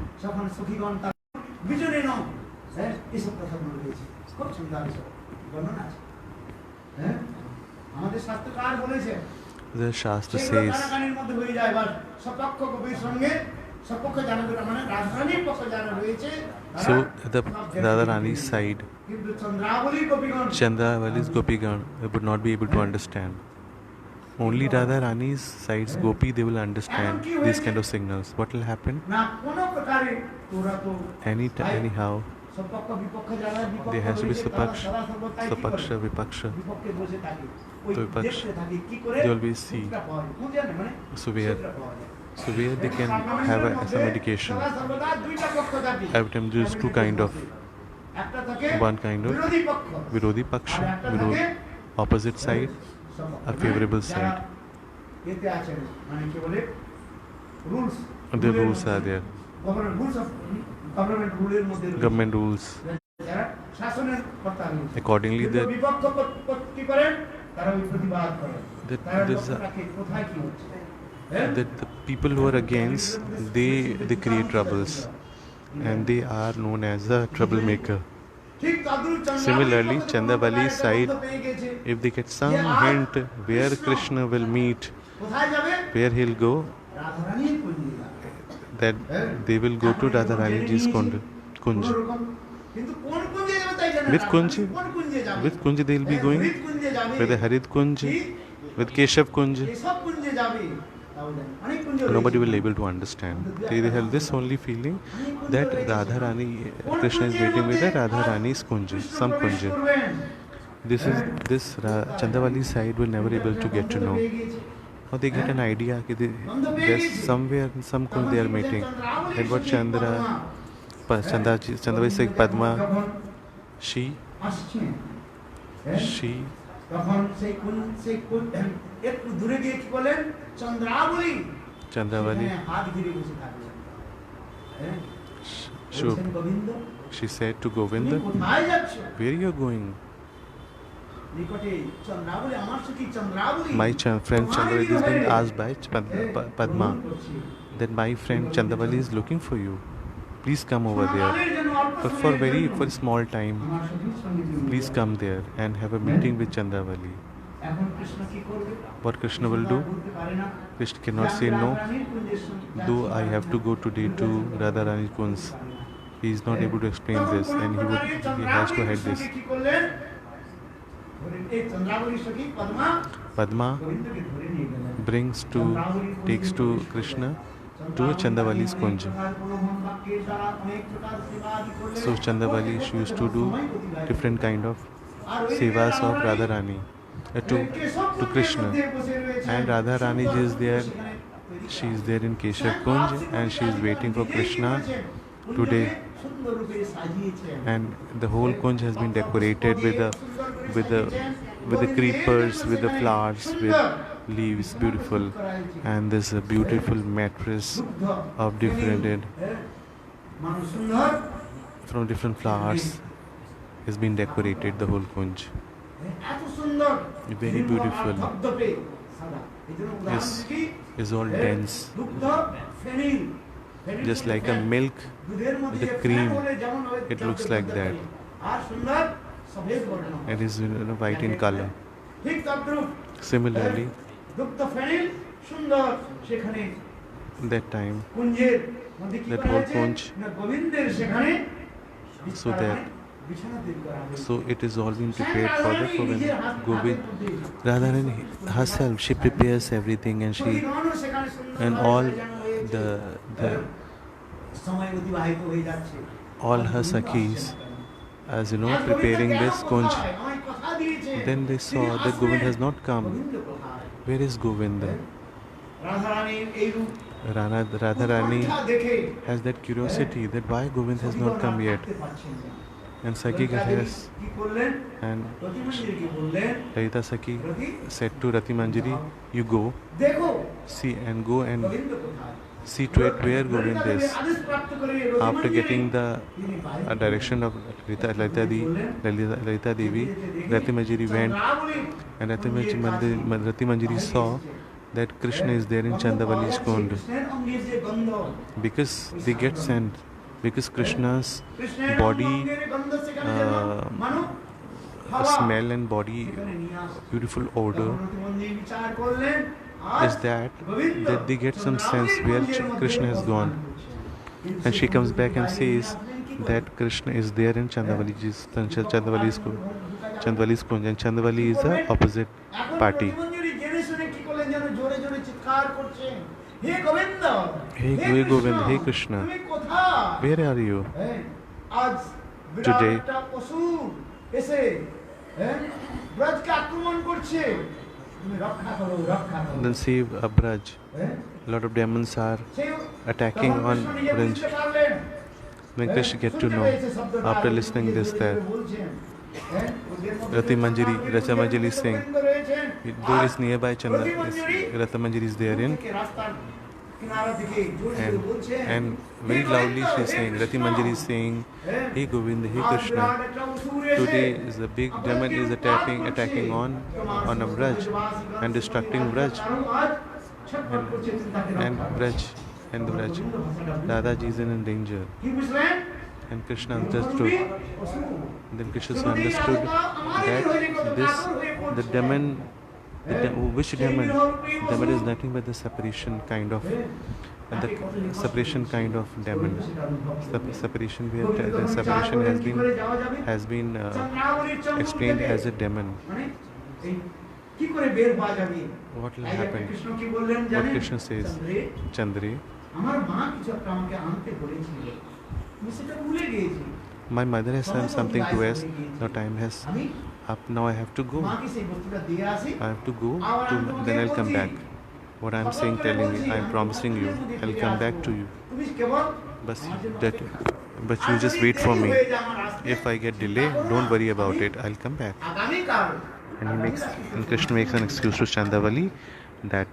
The Shastra says, so the Radharani's side, Chandravali's Gopigan would not be able to understand. Only Radharani's side's Gopi, they will understand these kind of signals. What will happen? Anyhow, there has to be Sapaksha, Vipaksha. The Vipaksh, they always see. So where they can have some indication. Every time there is two kind of, one kind of Virodhi Paksha, opposite side, a favorable side. And the rules are there. Government rules. Accordingly, that the people who are against, they create troubles, and they are known as a troublemaker. Similarly, Chandravali's side, if they get some hint where Krishna will meet, where he'll go, that they will go to Radharani's Kunj. With Kunj they will be going? With the Harit Kunj, with Keshav Kunj. Nobody will be able to understand. They have this only feeling that Radharani, Krishna is waiting with the Radharani's Kunj, some Kunj. This Chandravali side will never be able to get to know. Or they get an idea that there's somewhere in some Kunj they are meeting. That what Chandravali said, Padma, she Chandravali Shubh. বলছেন, Govinda She said to তুমি Govinda, কোথায় যাচ্ছ? where you are going? নিকটে চন্দ্রাবলী, আমার সখী Chandrabali My friend তোমারই Chandravali is বিরহে, being asked by Padma গ্রহণ করছি। that my friend Chandravali is looking for you. Please come over there. ক্ষণকালের জন্য, অল্প But সময়ের জন্য for a small time, আমার সখীর সঙ্গে তুমি please মিলো। come there and have a meeting with Chandravali. এখন কৃষ্ণ কি করবে? What Krishna will Krishna do? আর বলতে পারে না। Krishna cannot say যে আমি no. রাধারানীর কুঞ্জের সঙ্গে Though I যাচ্ছি, have to go today to Radharani Kunj, he is not able to explain তখন this and he has to চন্দ্রাবলীর hide this. সঙ্গে কি করলেন? এই চন্দ্রাবলীর সখী পদ্মা Padma গোবিন্দকে ধরে নিয়ে গেলেন। takes to Krishna to Chandravali's Kunj. So Chandravali, she used to do different kind of sevas of Radharani to Krishna. And Radharani is there, she is there in Keshav Kunj and she is waiting for Krishna today. And the whole Kunj has been decorated with the creepers, with the flowers, with leaves, beautiful. And there's a beautiful mattress of different from different flowers has been decorated the whole Kunj. Very beautiful. Is all dense, just like a milk with a cream. It looks like that. It is white in color. Similarly, that time, that whole Kunj, so it is all been prepared for the Govind. Radharani herself, she prepares everything and all the all her sakhis, as you know, preparing this Kunj. Then they saw that Govind has not come. Where is Govind? Radharani has that curiosity that why Govind has not come yet. And Sakhi has, and Lalita Sakhi said to Rati Manjari, you go, see and go and see to it where Govind is. After getting the direction of Lalita Devi, Rati Manjari went and Rati Manjari saw that Krishna is there in Chandravali's Kund because they get sent. Because Krishna's body smell and body beautiful odor is that they get some sense where Krishna has gone. And she comes back and says that Krishna is there in Chandravali's Kunj, and Chandravali is the opposite party. Hey Govind, hey Krishna, where are you? Today, then save Braj. A lot of demons are attacking on Braj. When Krishna get to know, after listening this, that Rati Manjari is saying, though is nearby Rati Manjari is therein, and very loudly she is saying, Rati Manjari is saying, hey Govind, hey Krishna, today is the big demon is attacking on a Braj and destructing Braj and Braj. Radhaji is in danger. And Krishna understood. Then Krishna understood that the demon, which demon? Demon is nothing but the separation kind of demon. Separation where the separation has been explained as a demon. What will happen? What Krishna says, Chandre, my mother has done something to us. Now time has up. Now I have to go. Then I'll come back. What I'm saying, telling you, I'm promising you, I'll come back to you. But you just wait for me. If I get delayed, don't worry about it. I'll come back. And Krishna makes an excuse to Chandravali that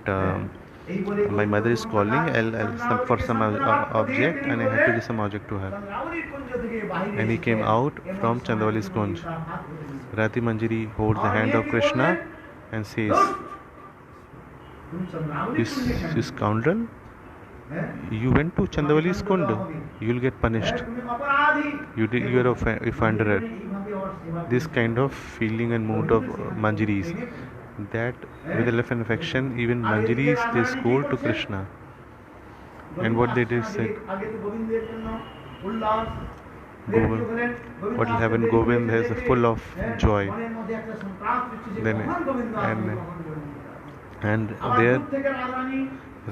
এই বলে My mother is calling. I'll some for some object, and I had to give some object to her. রাবণীর কুঞ্জ থেকে বাইরে And he এসে came out এমন from সময় Chandavali's Kunj. তার হাত ধরে নিল। Rati Manjari holds the hand of Krishna and says, তুমি রাবণীর "This কুঞ্জে কেন? scoundrel, হ্যাঁ? you went to Chandavali's Kund. You'll get punished. তুমি অপরাধী। You are a offender." এইভাবে ওর সেবা This kind of feeling and mood of Manjaris, that with the love and affection, even Manjaris they scold to Krishna. And what they did said, আগে তো গোবিন্দের জন্য উল্লাস Govind, what will happen? Govind is full of joy. মনের মধ্যে একটা সন্ত্রাস সৃষ্টি যে Then- কখন গোবিন্দ আসবে, and- কখন গোবিন্দ আসবে। And আবার there দূর থেকে Radharani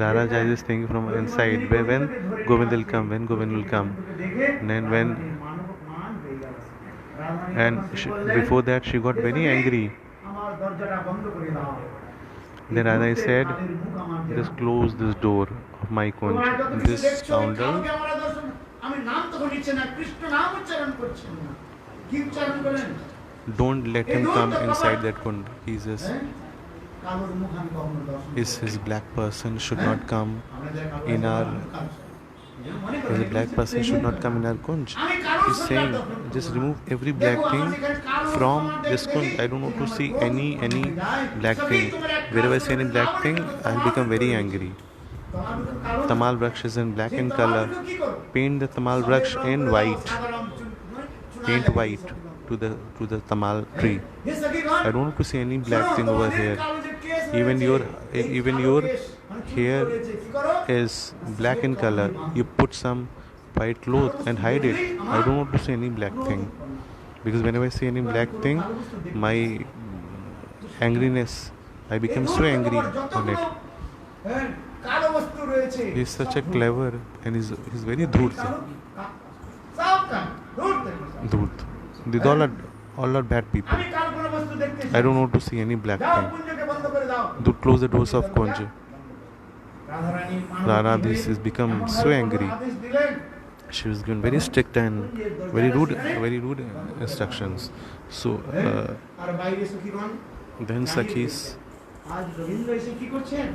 Radha Jai is thinking from inside, when Govind will come, when Govind will come. দেখে Then when মানব মান হয়ে গেল। রাধারানী and তখন বললেন, before that she got very angry. আমার দরজাটা বন্ধ করে দাও। Then Radha said, তাদের মুখ আমার দেওয়া। just close this door of my তোমরা kunj. যত কিছু This দেখছো, scoundrel, কাউকে আমরা দর্শন- আমি নাম তখন নিচ্ছে না, কৃষ্ণ নাম উচ্চারণ করছেন না। কি উচ্চারণ করেন? don't let him come inside that kund. He's just, হ্যাঁ? কালোর মুখ আমি কখনো দর্শন করি his black person should হ্যাঁ? not come আমাদের কালো in our, মনে his করেন, black person should not come in our kunj. আমি কারোর He's সঙ্গে saying, দর্শন করব just না। remove every দেখো, black আমার thing যেখানে কালো from সমাজ this দেখি, kunj. I don't want to see any black সখী, thing. তোমার এক Wherever I কাজ see any করো, black রাবণ thing, কিন্তু I'll become very angry. তোমার ভিতর কালো না। Tamal Vraksh is in black সেই in তোমার color. ভিতর কি করো? Paint the Tamal সবের Vraksh রং in করে দাও, white. সাদা রং চুনা Paint লাগে, white সবগুলো। to the Tamal tree. Hey সখীগণ, I don't want to see any black শোনো, thing over তোমাদের here. কালো যে কেশ Even রয়েছে, your- এই even কালো your কেশ, মানে চুল hair রয়েছে, কি করো? Is black in color. You put some white cloth and hide it. I don't want to see any black thing. Because whenever I see any black thing, my angriness, I become so angry on it. হ্যাঁ, কালো বস্তু রয়েছে, He's such a সব clever and he's very dhurt. কালো, সব কালো, ধুর দেখো। Dhurt. These all are bad people. আমি কালো কোনো বস্তু দেখতে I don't want to see any black যাও, thing. কুঞ্জকে বন্ধ করে দাও। Do close the doors of Kunj. Radharani Manab Radha, কি this হয়ে has become এমন so ভাবে angry. আদেশ দিলেন, She was given very strict and very rude instructions. So আর বাইরে সখীগণ, then Sakhis, আজ রবীন্দ্র এসে কি করছেন?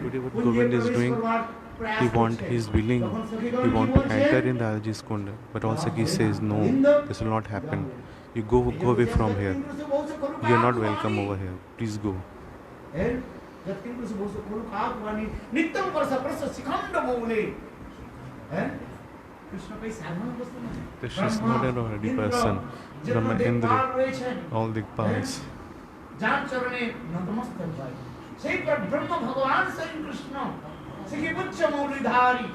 today what কুঞ্জে Govind is প্রবেশ doing, করবার প্রয়াস করছেন। he's willing, তখন সখীগণ he কি want to বলছেন? enter in Radhaji's Kund. But all Sakhis says, no, this will not happen. You go away from here. You are not welcome over here. Please go. নিত্যম করস প্রস শিখণ্ড মৌলে। হ্যাঁ? কৃষ্ণ কই সাধারণ বস্তু না। Krishna is not an ordinary person. Brahma, Indra, all Digpals. যার চরণে নতমস্তক হয়, সেই ব্রহ্ম ভগবান সেই কৃষ্ণ, সে কি উচ্চ মৌলিধারী।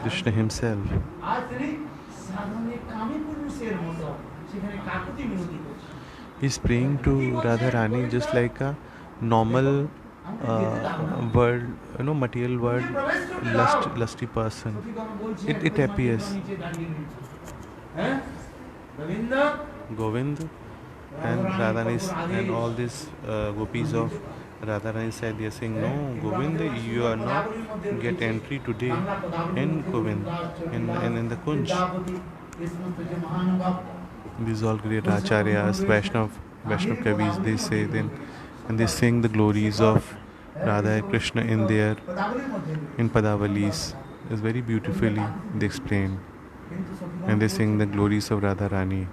Krishna himself. আজ তিনি সাধনে কামী পুরুষের মতো সেখানে কাকুতি মিনতি করছে। He's praying to Radharani just like a normal world, material world, lusty person. It appears. হ্যাঁ? Govinda Govind and Radharani and all these gopis of Radharani side, they are saying, no, Govind, you are not get entry today in Govind, in the Kunj. These all great acharyas, Vaishnav Kavis, they say then, and they sing the glories of Radha and Krishna in their, in Padavalis. It's very beautifully they explain. And they sing the glories of Radha Rani.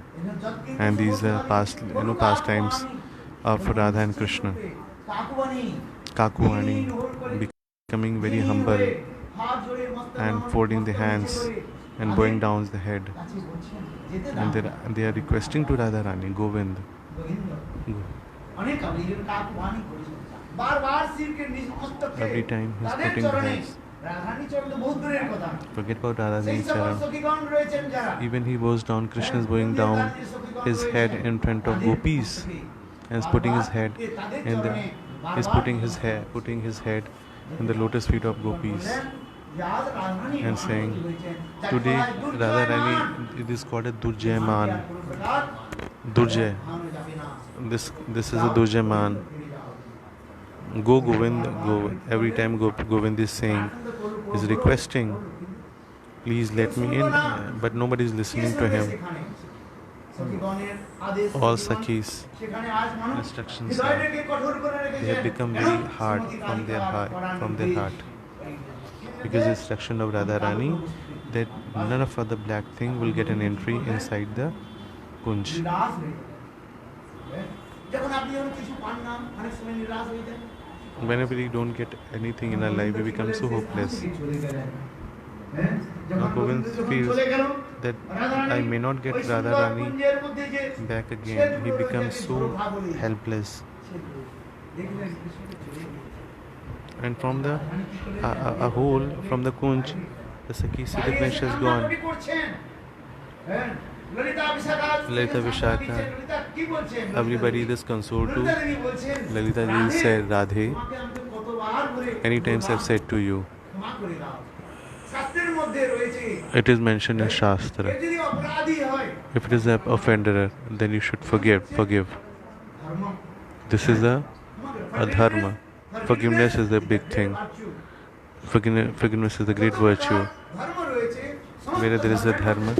And these are pastimes of Radha and Krishna. Kakuani, becoming very humble and folding the hands and bowing down the head. And they are requesting to Radha Rani, Govind. Every time he's putting the hands. Forget about Radharani's charan. Even he bows down, Krishna is bowing down his head in front of gopis and is putting his head in the, is putting his head in the lotus feet of gopis and saying, today Radharani, it is called a Durjay Man. Durjay. This is a Durjay Man. Go Govind, go. Every time Govind is saying, is requesting, please let me in, but nobody is listening to him. সখীগণের আদেশ all সখীগণ Sakhis সেখানে আজ মানুষ instructions হৃদয়টাকে কঠোর করে they রেখেছেন have become কেন? very hard Shrimati from their কালিকার heart, Paran from their দেশ। heart, because the instruction of Radharani that none of other black thing will get an entry inside the Kunj. নিরাশ হয়ে যাবে। যখন আপনি যখন কিছু পান না অনেক সময় নিরাশ হয়ে যান Whenever we don't get anything in our life, we become so hopeless. Now Govind feels that I may not get Radharani back again. He becomes so helpless. And from the a whole from the Kunj, the Sakhi Siddhiknesh is gone. Lalita Vishaka, everybody is consoled to. Lalita Ji said, Radhe, many times I've said to you. It is mentioned in Shastra. If it is an offender, then you should forgive. This is a dharma. Forgiveness is the big thing. Forgiveness is the great virtue. Where there is a dharma,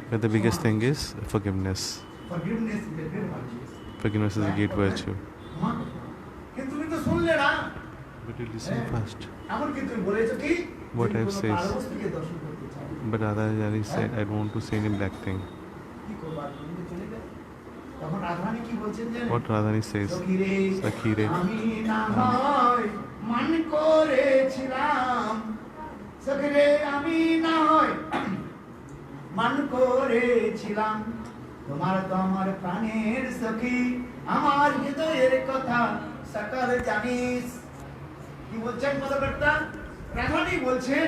but the biggest thing is forgiveness. Forgiveness is a great virtue. But you listen first. What I've said. But Radharani said, I don't want to say any black thing. What Radharani says, Sakhire, মান করেছিলাম তোমার তো আমার প্রাণের সখী আমার হৃদয়ের কথা সকল জানিস কি বলছেন মদকর্তা রাধারানী বলছেন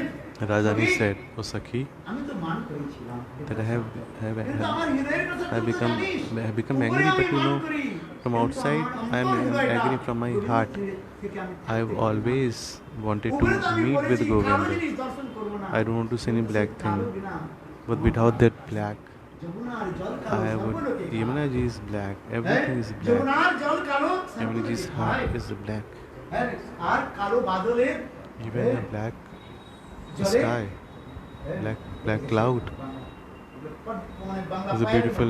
Radharani said, O Sakhi, আমি তো মান করেছিলাম that I কিন্তু আমার হৃদয়ের কথা have তুই তো become জানিস angry, but you know, from কিন্তু outside আমার I am অন্তর হৃদয়টা angry from my heart. থেকে আমি I have থাকতে always wanted to ওগুলো তো আমি meet with বলেছি, কালো Govinda. জিনিস দর্শন করবো না। I don't want to say any black thing. কালো বিনা But without that black, যমুনার জল কালো I would. সর্বলোকে কালো। Yamuna ji is black. Everything is black. যমুনার জল কালো Yamuna ji's সর্বলোকে heart কালো। is black. আর কালো বাদলের Even the black জলে sky, black cloud মানে Bangla is a beautiful.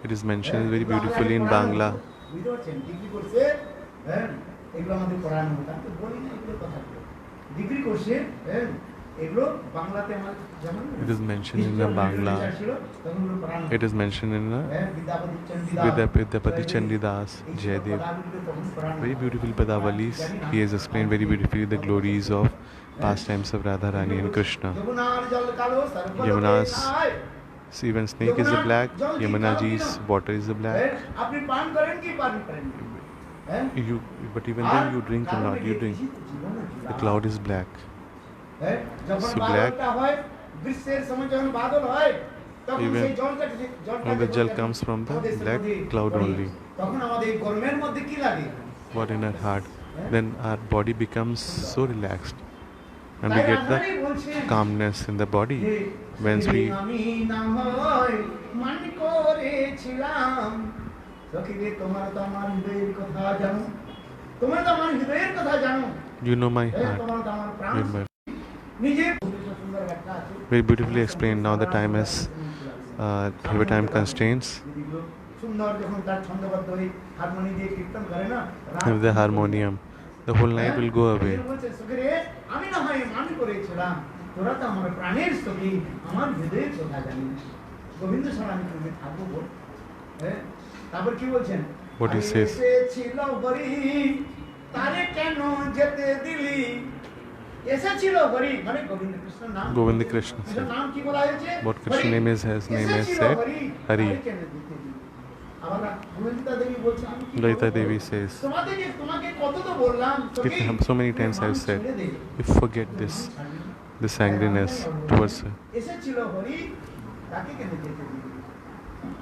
It is mentioned very beautifully in Bangla. বুঝতে পারছেন ডিগ্রি করছে এগুলো আমাদের পড়ানো হতো আমি তো বলি না এগুলো কথা ডিগ্রি করছে এগুলো বাংলাতে আমার যেমন It is mentioned in the Bangla. তখন এগুলো পড়ানো It is mentioned in the Vidyapati Chandidas Vidyapati Chandidas Jayadev. Very beautiful Padavalis. He has explained very beautifully the glories of pastimes of Radharani and Krishna. Yamuna's even snake is a black. Yamuna ji's water is a black. আপনি পান করেন কি পান করেন But even then you drink or not, you drink. The cloud is black. যখন So black. বাদলটা হয় গ্রীষ্মের সময় যখন বাদল হয় তখন Even সেই জলটা when the jal comes from the black cloud only. তখন আমাদের এই গরমের মধ্যে কি লাগে What in our heart? Then our body becomes so relaxed. And we তাই get the রাধারানী বলছেন calmness in the body. যে, Once we আমি না হয় মান করেছিলাম সখী রে তোমার তো আমার হৃদয়ের কথা জানো তোমার তো আমার হৃদয়ের কথা জানো you know my heart. তোমার তো আমার প্রাণ You know my নিজে সুন্দর একটা আছে very beautifully explained. Now the time has have time constraints. সুন্দর যখন তার ছন্দবদ্ধ হয়ে হারমোনি দিয়ে কীর্তন করে না With the harmonium, the whole night will go away. আমি না হয় মান করেছিলাম তোরা তো আমার প্রাণের সখী আমার হৃদয়ের কথা জানিস গোবিন্দ ছাড়া আমি তুমি থাকবো বল তারপর কি বলছেন What he says. ছিল বরি তারে কেন যেতে দিলি এসেছিল বরি মানে গোবিন্দ কৃষ্ণ নাম Govinda Krishna কৃষ্ণ said. নাম কি বলা হয়েছে What Krishna name is, his name is এসেছিল said বরি, Hari. তারে কেন যেতে দিলি? আবার ললিতা দেবী বলছে আমি কি Lalita করবো? Devi says, তোমাকে কত তো বললাম সখী, so many times তুমি I've মানুষ said, ছেড়ে দে। if forget this angriness towards her. এসেছিল হরি তাকে কেন যেতে দিলি?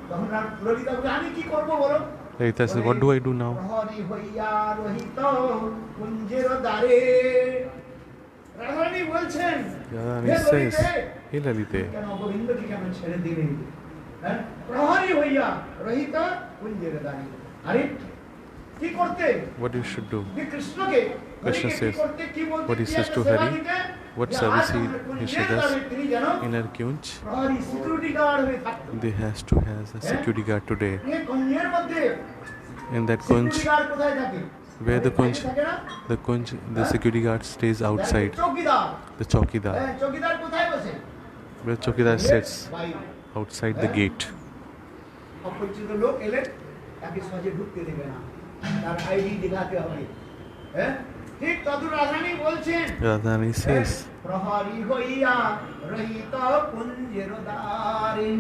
তখন ললিতা বলে আমি কি করব বলো Lalita says, what do I do now? Hari হইয়া রহিত কুঞ্জের দ্বারে রাধারানী বলছেন Radharani হে says, ললিতে, hey Lalite, কেন গোবিন্দকে কেন ছেড়ে দিলে প্রহরী হইয়া রহিত কুঞ্জের দ্বারে আরে কি করতে what you should do. যে কৃষ্ণকে Krishna হরিকে কি says, করতে কি বলতে what he কি says একটা to সেবা Hari, দিতে what যে service আজ he আমাদের কোন she নেতা does হবে, তিনি যেন in her kunj. প্রহরী সিকিউরিটি গার্ড হয়ে থাকতেন They has to has a security guard today. এই কুঞ্জের মধ্যে In that security kunj, guard কোথায় থাকে where the kunj, থাকে না the security guard stays outside. চৌকিদার The chowkidar, চৌকিদার কোথায় বসে where chowkidar sits বাইরে outside the gate. অপরিচিত লোক এলে তাকে সহজে ঢুকতে দেবে না, তার আইডি দেখাতে হবে। হ্যাঁ ঠিক তদু রাধারানী বলছেন Radharani says প্রহরী হইয়া রহিত কুঞ্জের দ্বারে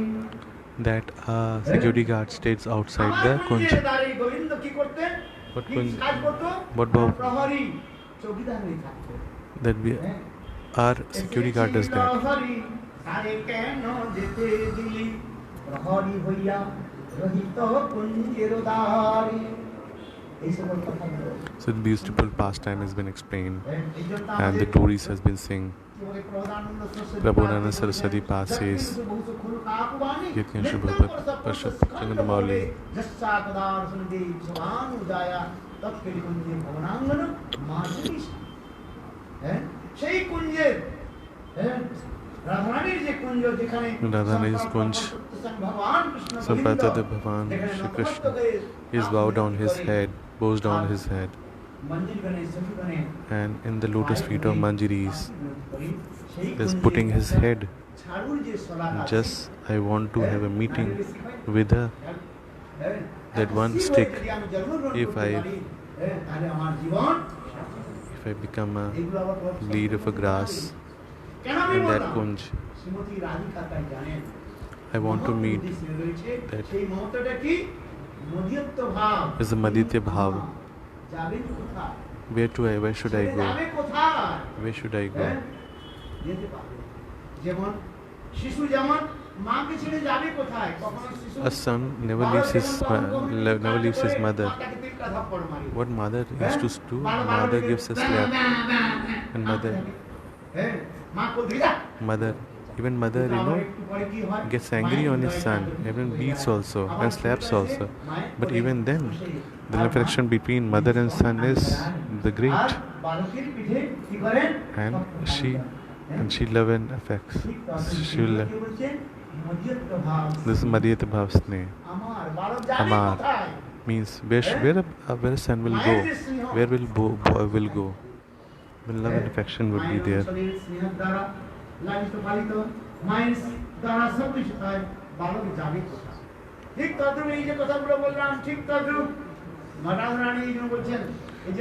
that a security guard stays outside the kunj. কুঞ্জের দ্বারে গোবিন্দ কি করতেন? What কি kunj? কাজ করতো? What about প্রহরী চৌকিদার হয়ে থাকতো। that we our security guard does that. প্রহরী তারে কেন যেতে দিলি প্রহরী হইয়া রহিত কুঞ্জের দ্বারে এই সকল কথাগুলো So the beautiful pastime has been explained এই জন্য and the glories has been sing. Prabhupada Saraswati Path says, Yatyan Shubhapat Pashat Changamali. সেই কুঞ্জের রাধারানীর যে কুঞ্জ যেখানে Radharani's kunj, ভগবান Krishna Sampradaya Bhavan Shri Krishna is bowed down his head, bows down his head, মন্দির বনে সখী বনে and in the lotus feet of Manjiris, is putting his head. ছাড়ুর যে সলাট আছে Just I want to have a meeting with her. That one stick, if I become a lead of a grass in that kunj, I want to meet that is the Madhitya Bhav. Where should I go? Where should I go? যেমন শিশু যেমন মাকে ছেড়ে যাবে কোথায়? কখনো শিশু A son never leaves his mother. What mother used to do? Mother gives a slap, and even mother, gets angry on his son, even beats also and slaps also. But even then, the affection between mother and son is the great, and she love and affects. She will love. This is Madhyata Bhav Sneh. Amar means where a son will go, where will boy will go. When love and affection would be there.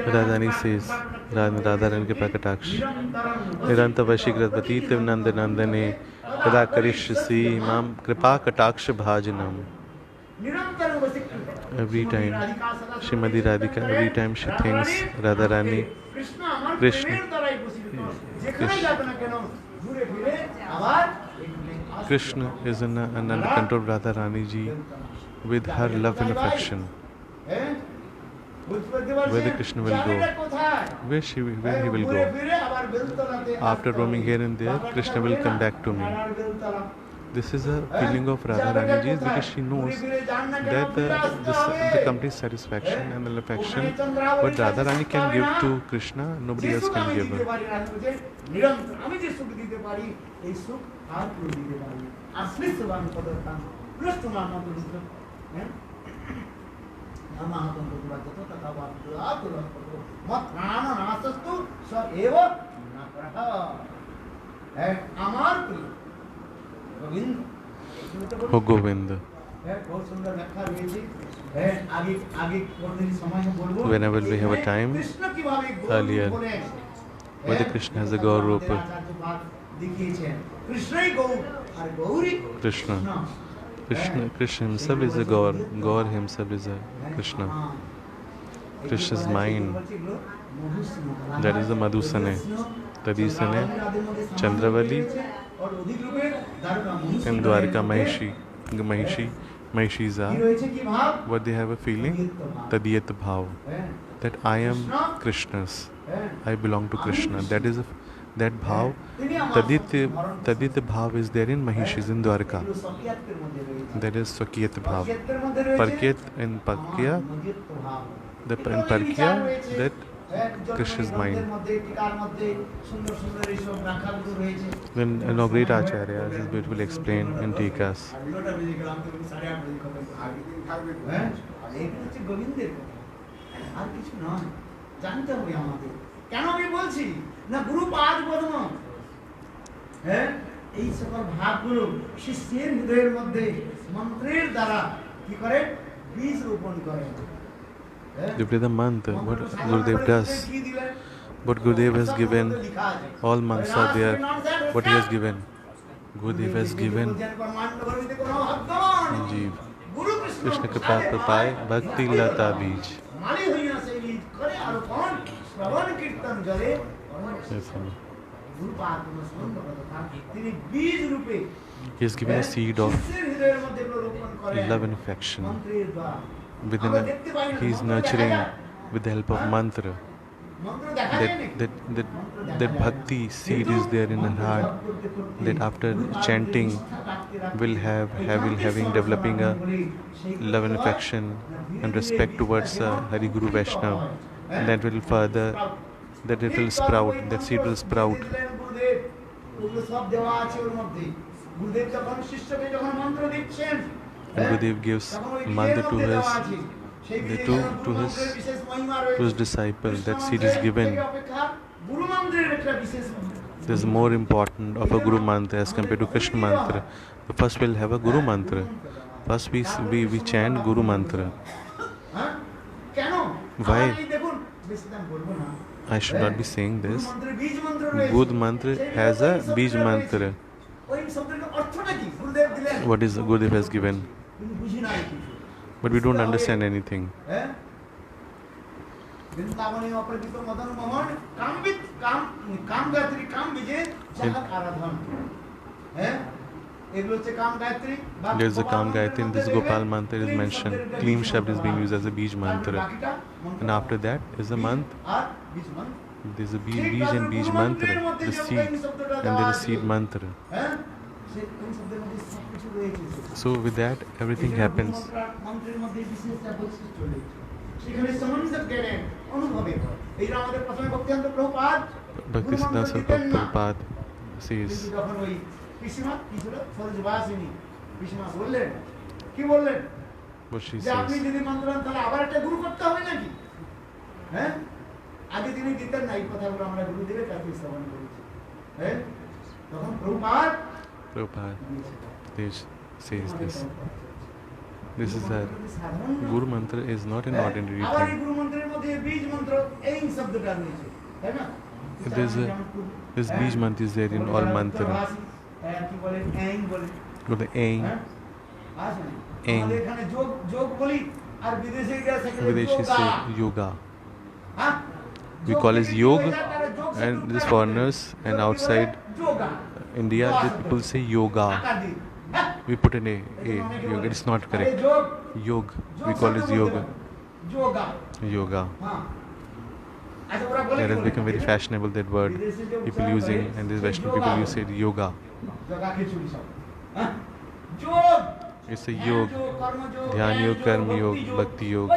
Radharani says, Radharani ke Prakataksh, Niranta Vashikratpati Nanda Nandane, Kada Karishasi Mam Kripa Kataksh Bhajanam. Every time, Srimati Radhika, every time she thinks Radharani, Krishna is under control of Radharani ji with her love and affection. Where the Krishna will go, where he will go. After roaming here and there, Krishna will come back to me. This is a feeling of Radharani ji because she knows that the complete satisfaction and the affection what Radharani can give to Krishna, nobody else can give her. Oh Govind. Whenever we have a time, earlier, whether Krishna has a Gaur Rupa. Krishna himself is a Gaur. Gaur himself is a Krishna. Krishna's mind. That is the Madhusane. Tadisane, Chandravali, and Dwarka Mahishis are. What they have a feeling? Tadiyat Bhav. That I am Krishna's. I belong to Krishna. That is that Bhav. Tadit Bhav is there in Mahishis in Dwarka. That is Swakiyat Bhav. Parkiyat in Pakya. in Parkya, that Krishna's mind. Then Nogrit Acharya is beautifully explained in Tikas. আর কিছু নয়, জানতে হবে আমাদের। কেন আমি বলছি না গুরু পাদ পদ্ম, হ্যাঁ, এই সকল ভাবগুলো শিষ্যের হৃদয়ের মধ্যে মন্ত্রের দ্বারা কি করে বীজ রোপণ করে। You play the mantra, what Gurudev does. What Gurudev has given, all months are there. What he has given, Gurudev has given Jeev. Krishna Kripa Prapai Bhakti Lata Bij. He has given a seed of love and affection. Within he is nurturing with the help of mantra. That bhakti seed is there in her heart. That after chanting, will having developing a love and affection and respect towards Hari Guru Vaishnava. That will further, that it will sprout. That seed will sprout. And Gurudev gives mantra to his disciple. That seed is given. This is more important of a Guru mantra as compared to Krishna mantra. So first we'll have a Guru mantra. First we chant Guru mantra. Why? I should not be saying this. Good mantra has a Bij mantra. What is Gurudev has given? But we don't understand anything. There's a Kam Gayatri in this Gopal mantra is mentioned. Kleem Shabd is being used as a Bij mantra. And after that is a mantra. There's a Bij and Bij mantra, the seed, and there is seed mantra. So with that, everything happens. Bhaktisiddhanta Saraswati Prabhupada says, what she says. আগে তিনি দিতেন না, এই কথাগুলো আমরা গুরুদেবের কাছে শ্রবণ করেছি। হ্যাঁ, তখন Prabhupada says this. This is that Guru mantra is not an ordinary আবার এই thing. গুরু মন্ত্রের মধ্যে বীজ মন্ত্র এই শব্দটা রয়েছে, তাই না? This Bij mantra is there in all mantra. কি বলে এং বলে, But the aim, আমাদের এখানে যোগ বলি, আর বিদেশে গিয়ে Videshi say yoga. We call it yoga, and these foreigners and outside India, the people say yoga. We put an a yoga. It's not correct. Yoga. We call it yoga. Yoga. That has become very fashionable, that word. People using, and these Western people use it yoga. It's a yoga. Dhyan yoga, karma yoga, bhakti yoga.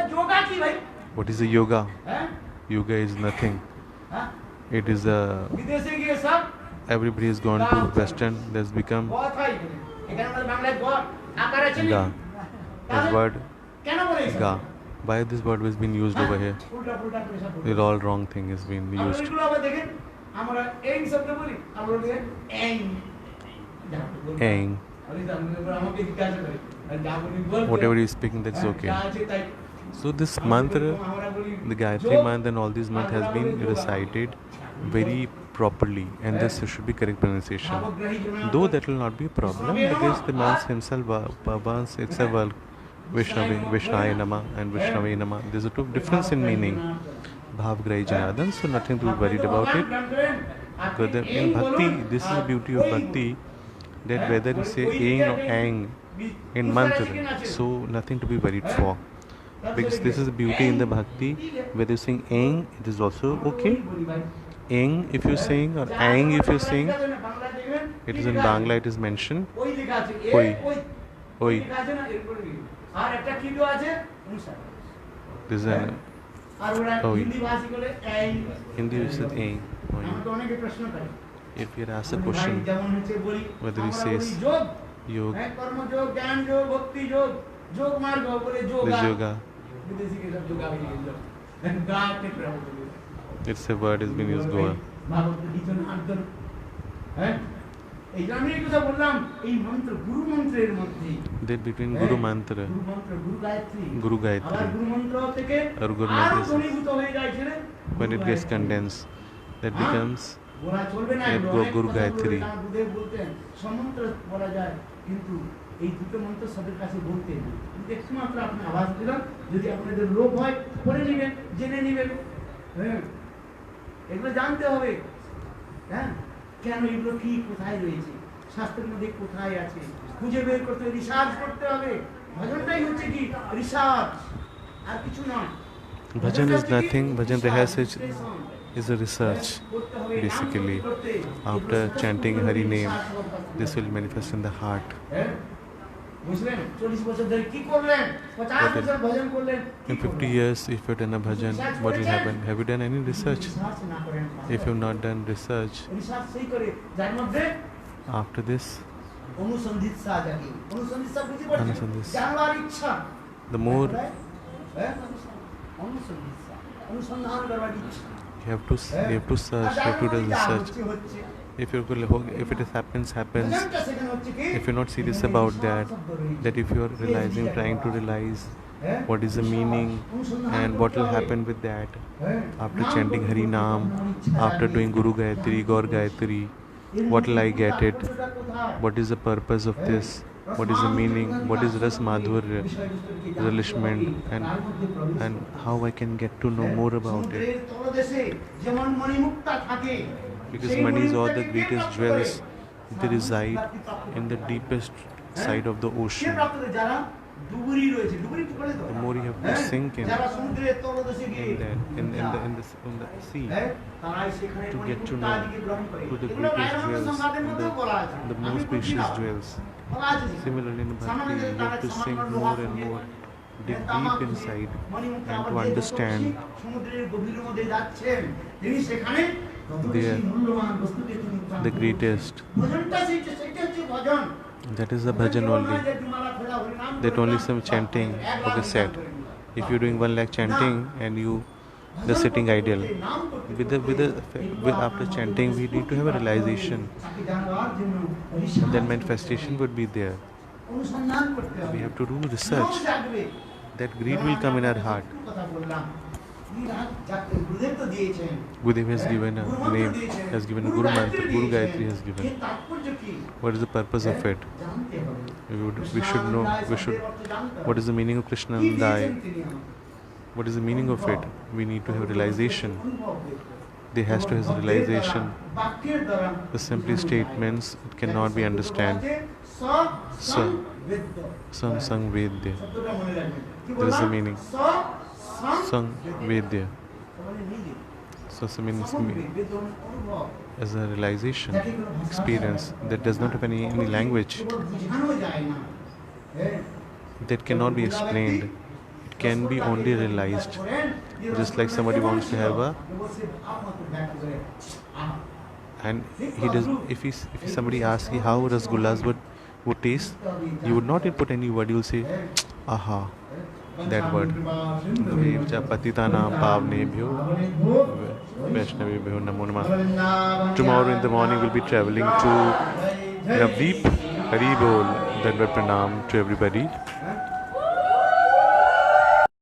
What is a yoga? Yoga is nothing. It is a... Everybody has gone to Western. There's become... Ga. This word... Ga. Why this word has been used over here? The all wrong thing has been used. Aang. Whatever he's speaking, that's okay. So this mantra, the Gayatri mantra and all these mantras has been recited very properly, and this should be correct pronunciation. Though that will not be a problem, because the mantra himself, once itself, Vishnaya Nama and Vishnave Nama, there's a difference in meaning. Bhavgrahi Janardhan, so nothing to be worried about it. Because in Bhakti, this is the beauty of Bhakti, that whether you say Ain or Ang in mantra, so nothing to be worried for. Because this is the beauty in the Bhakti, whether you sing Aing, it is also okay. Aing if you sing, or Aang if you sing, it is in Bangla, it is mentioned. Oi. Oi. This is আর ওরা Oh, Hindi ভাষী বলে এই Hindi you said A. Oh, আমাকে yeah. অনেকে প্রশ্ন করে If you are asked a ভাই question, যেমন হচ্ছে বলি whether he আমরা says বলি যোগ yoga, হ্যাঁ কর্মযোগ জ্ঞান যোগ ভক্তি যোগ যোগ মার্গ বলে যোগা this yoga, বিদেশি কে সব যোগা হয়ে গেল গা কে প্রভু বলে it's a word has been used Goa. ভাগবত গীতা আর্ধন হ্যাঁ এই যে আমি এই কথা বললাম এই মন্ত্র গুরু মন্ত্রের মধ্যে That between Guru Mantra, গুরু মন্ত্র গুরু গায়ত্রী Guru আবার Gayatri, গুরু মন্ত্র থেকে আর গুরু আরো মন্ত্র ঘনীভূত হয়ে যায় ছেলে when it gets condensed, that becomes বলা চলবে না এক এগুলো অনেক গুরু কথা গায়ত্রী। বলবে, আমার গুরুদেব বলতেন সমন্ত্র বলা যায় কিন্তু এই দুটো মন্ত্র সবার কাছে বলতে না কিন্তু একটু মাত্র আপনি আওয়াজ দিলাম যদি আপনাদের লোভ হয় পড়ে নেবেন জেনে নেবেন হ্যাঁ এগুলো জানতে হবে হ্যাঁ কেন এগুলো কি কোথায় রয়েছে শাস্ত্রের মধ্যে কোথায় আছে খুঁজে বের করতে হবে রিসার্চ করতে হবে ভজনটাই হচ্ছে কি রিসার্চ আর কিছু না bhajan is nothing. Bhajan rehearsal is a research. Basically, after chanting Hari name, this will manifest in the heart. বুঝলেন 40 বছর ধরে কি করলেন 50 বছর ভজন করলেন In 50 years, if you've done a bhajan, what will happen? Have you done any research? Research না করেন If you've not done research, research সেই করে যার মধ্যে after this, অনুসন্ধিৎসা জাগে অনুসন্ধিৎসা বুঝি পড়ছেন অনুসন্ধিৎসা। জানবার ইচ্ছা the more হ্যাঁ অনুসন্ধিৎসা অনুসন্ধান করবার ইচ্ছা you have to search, you have to do research. If if it happens, if you're not serious about that if you're realizing, trying to realize what is the meaning and what will happen with that after chanting Hari Naam, after doing Guru Gayatri, Gaur Gayatri, what will I get it? What is the purpose of this? What is the meaning? What is Ras Madhurya, relishment, and how I can get to know more about it? Because money is all the greatest jewels. They reside in the deepest side of the ocean. The more you have to sink in that, in the sea, to get to know to the greatest jewels, the most precious jewels. Similarly, in Bhakti, you have to sink more and more, dig deep inside, and to understand the greatest. That is the bhajan only. That only some chanting, okay, set. If you're doing 1 lakh chanting and you the sitting ideal, after chanting we need to have a realization. Then manifestation would be there. We have to do research. That greed will come in our heart. Gurudev has given a name, has given a Guru Mantra, Guru Gayatri has given. What is the purpose of it? We should know, what is the meaning of Krishna Nandai? What is the meaning of it? We need to have realization. There has to have realization. The simply statements it cannot be understood. Sang Vedya. There is the meaning. Sang Vedya. So means as a realization, experience that does not have any language, that cannot be explained. It can be only realized. Just like somebody wants to have and he does. If somebody asks you how rasgullas would taste, you would not put any word. You will say, aha. That word. Patitanam pavnebhyo Vaishnavebhyo namo namah. Tomorrow in the morning we'll be traveling to Navdeep. Hari Bol. Dandavat Pranam to everybody.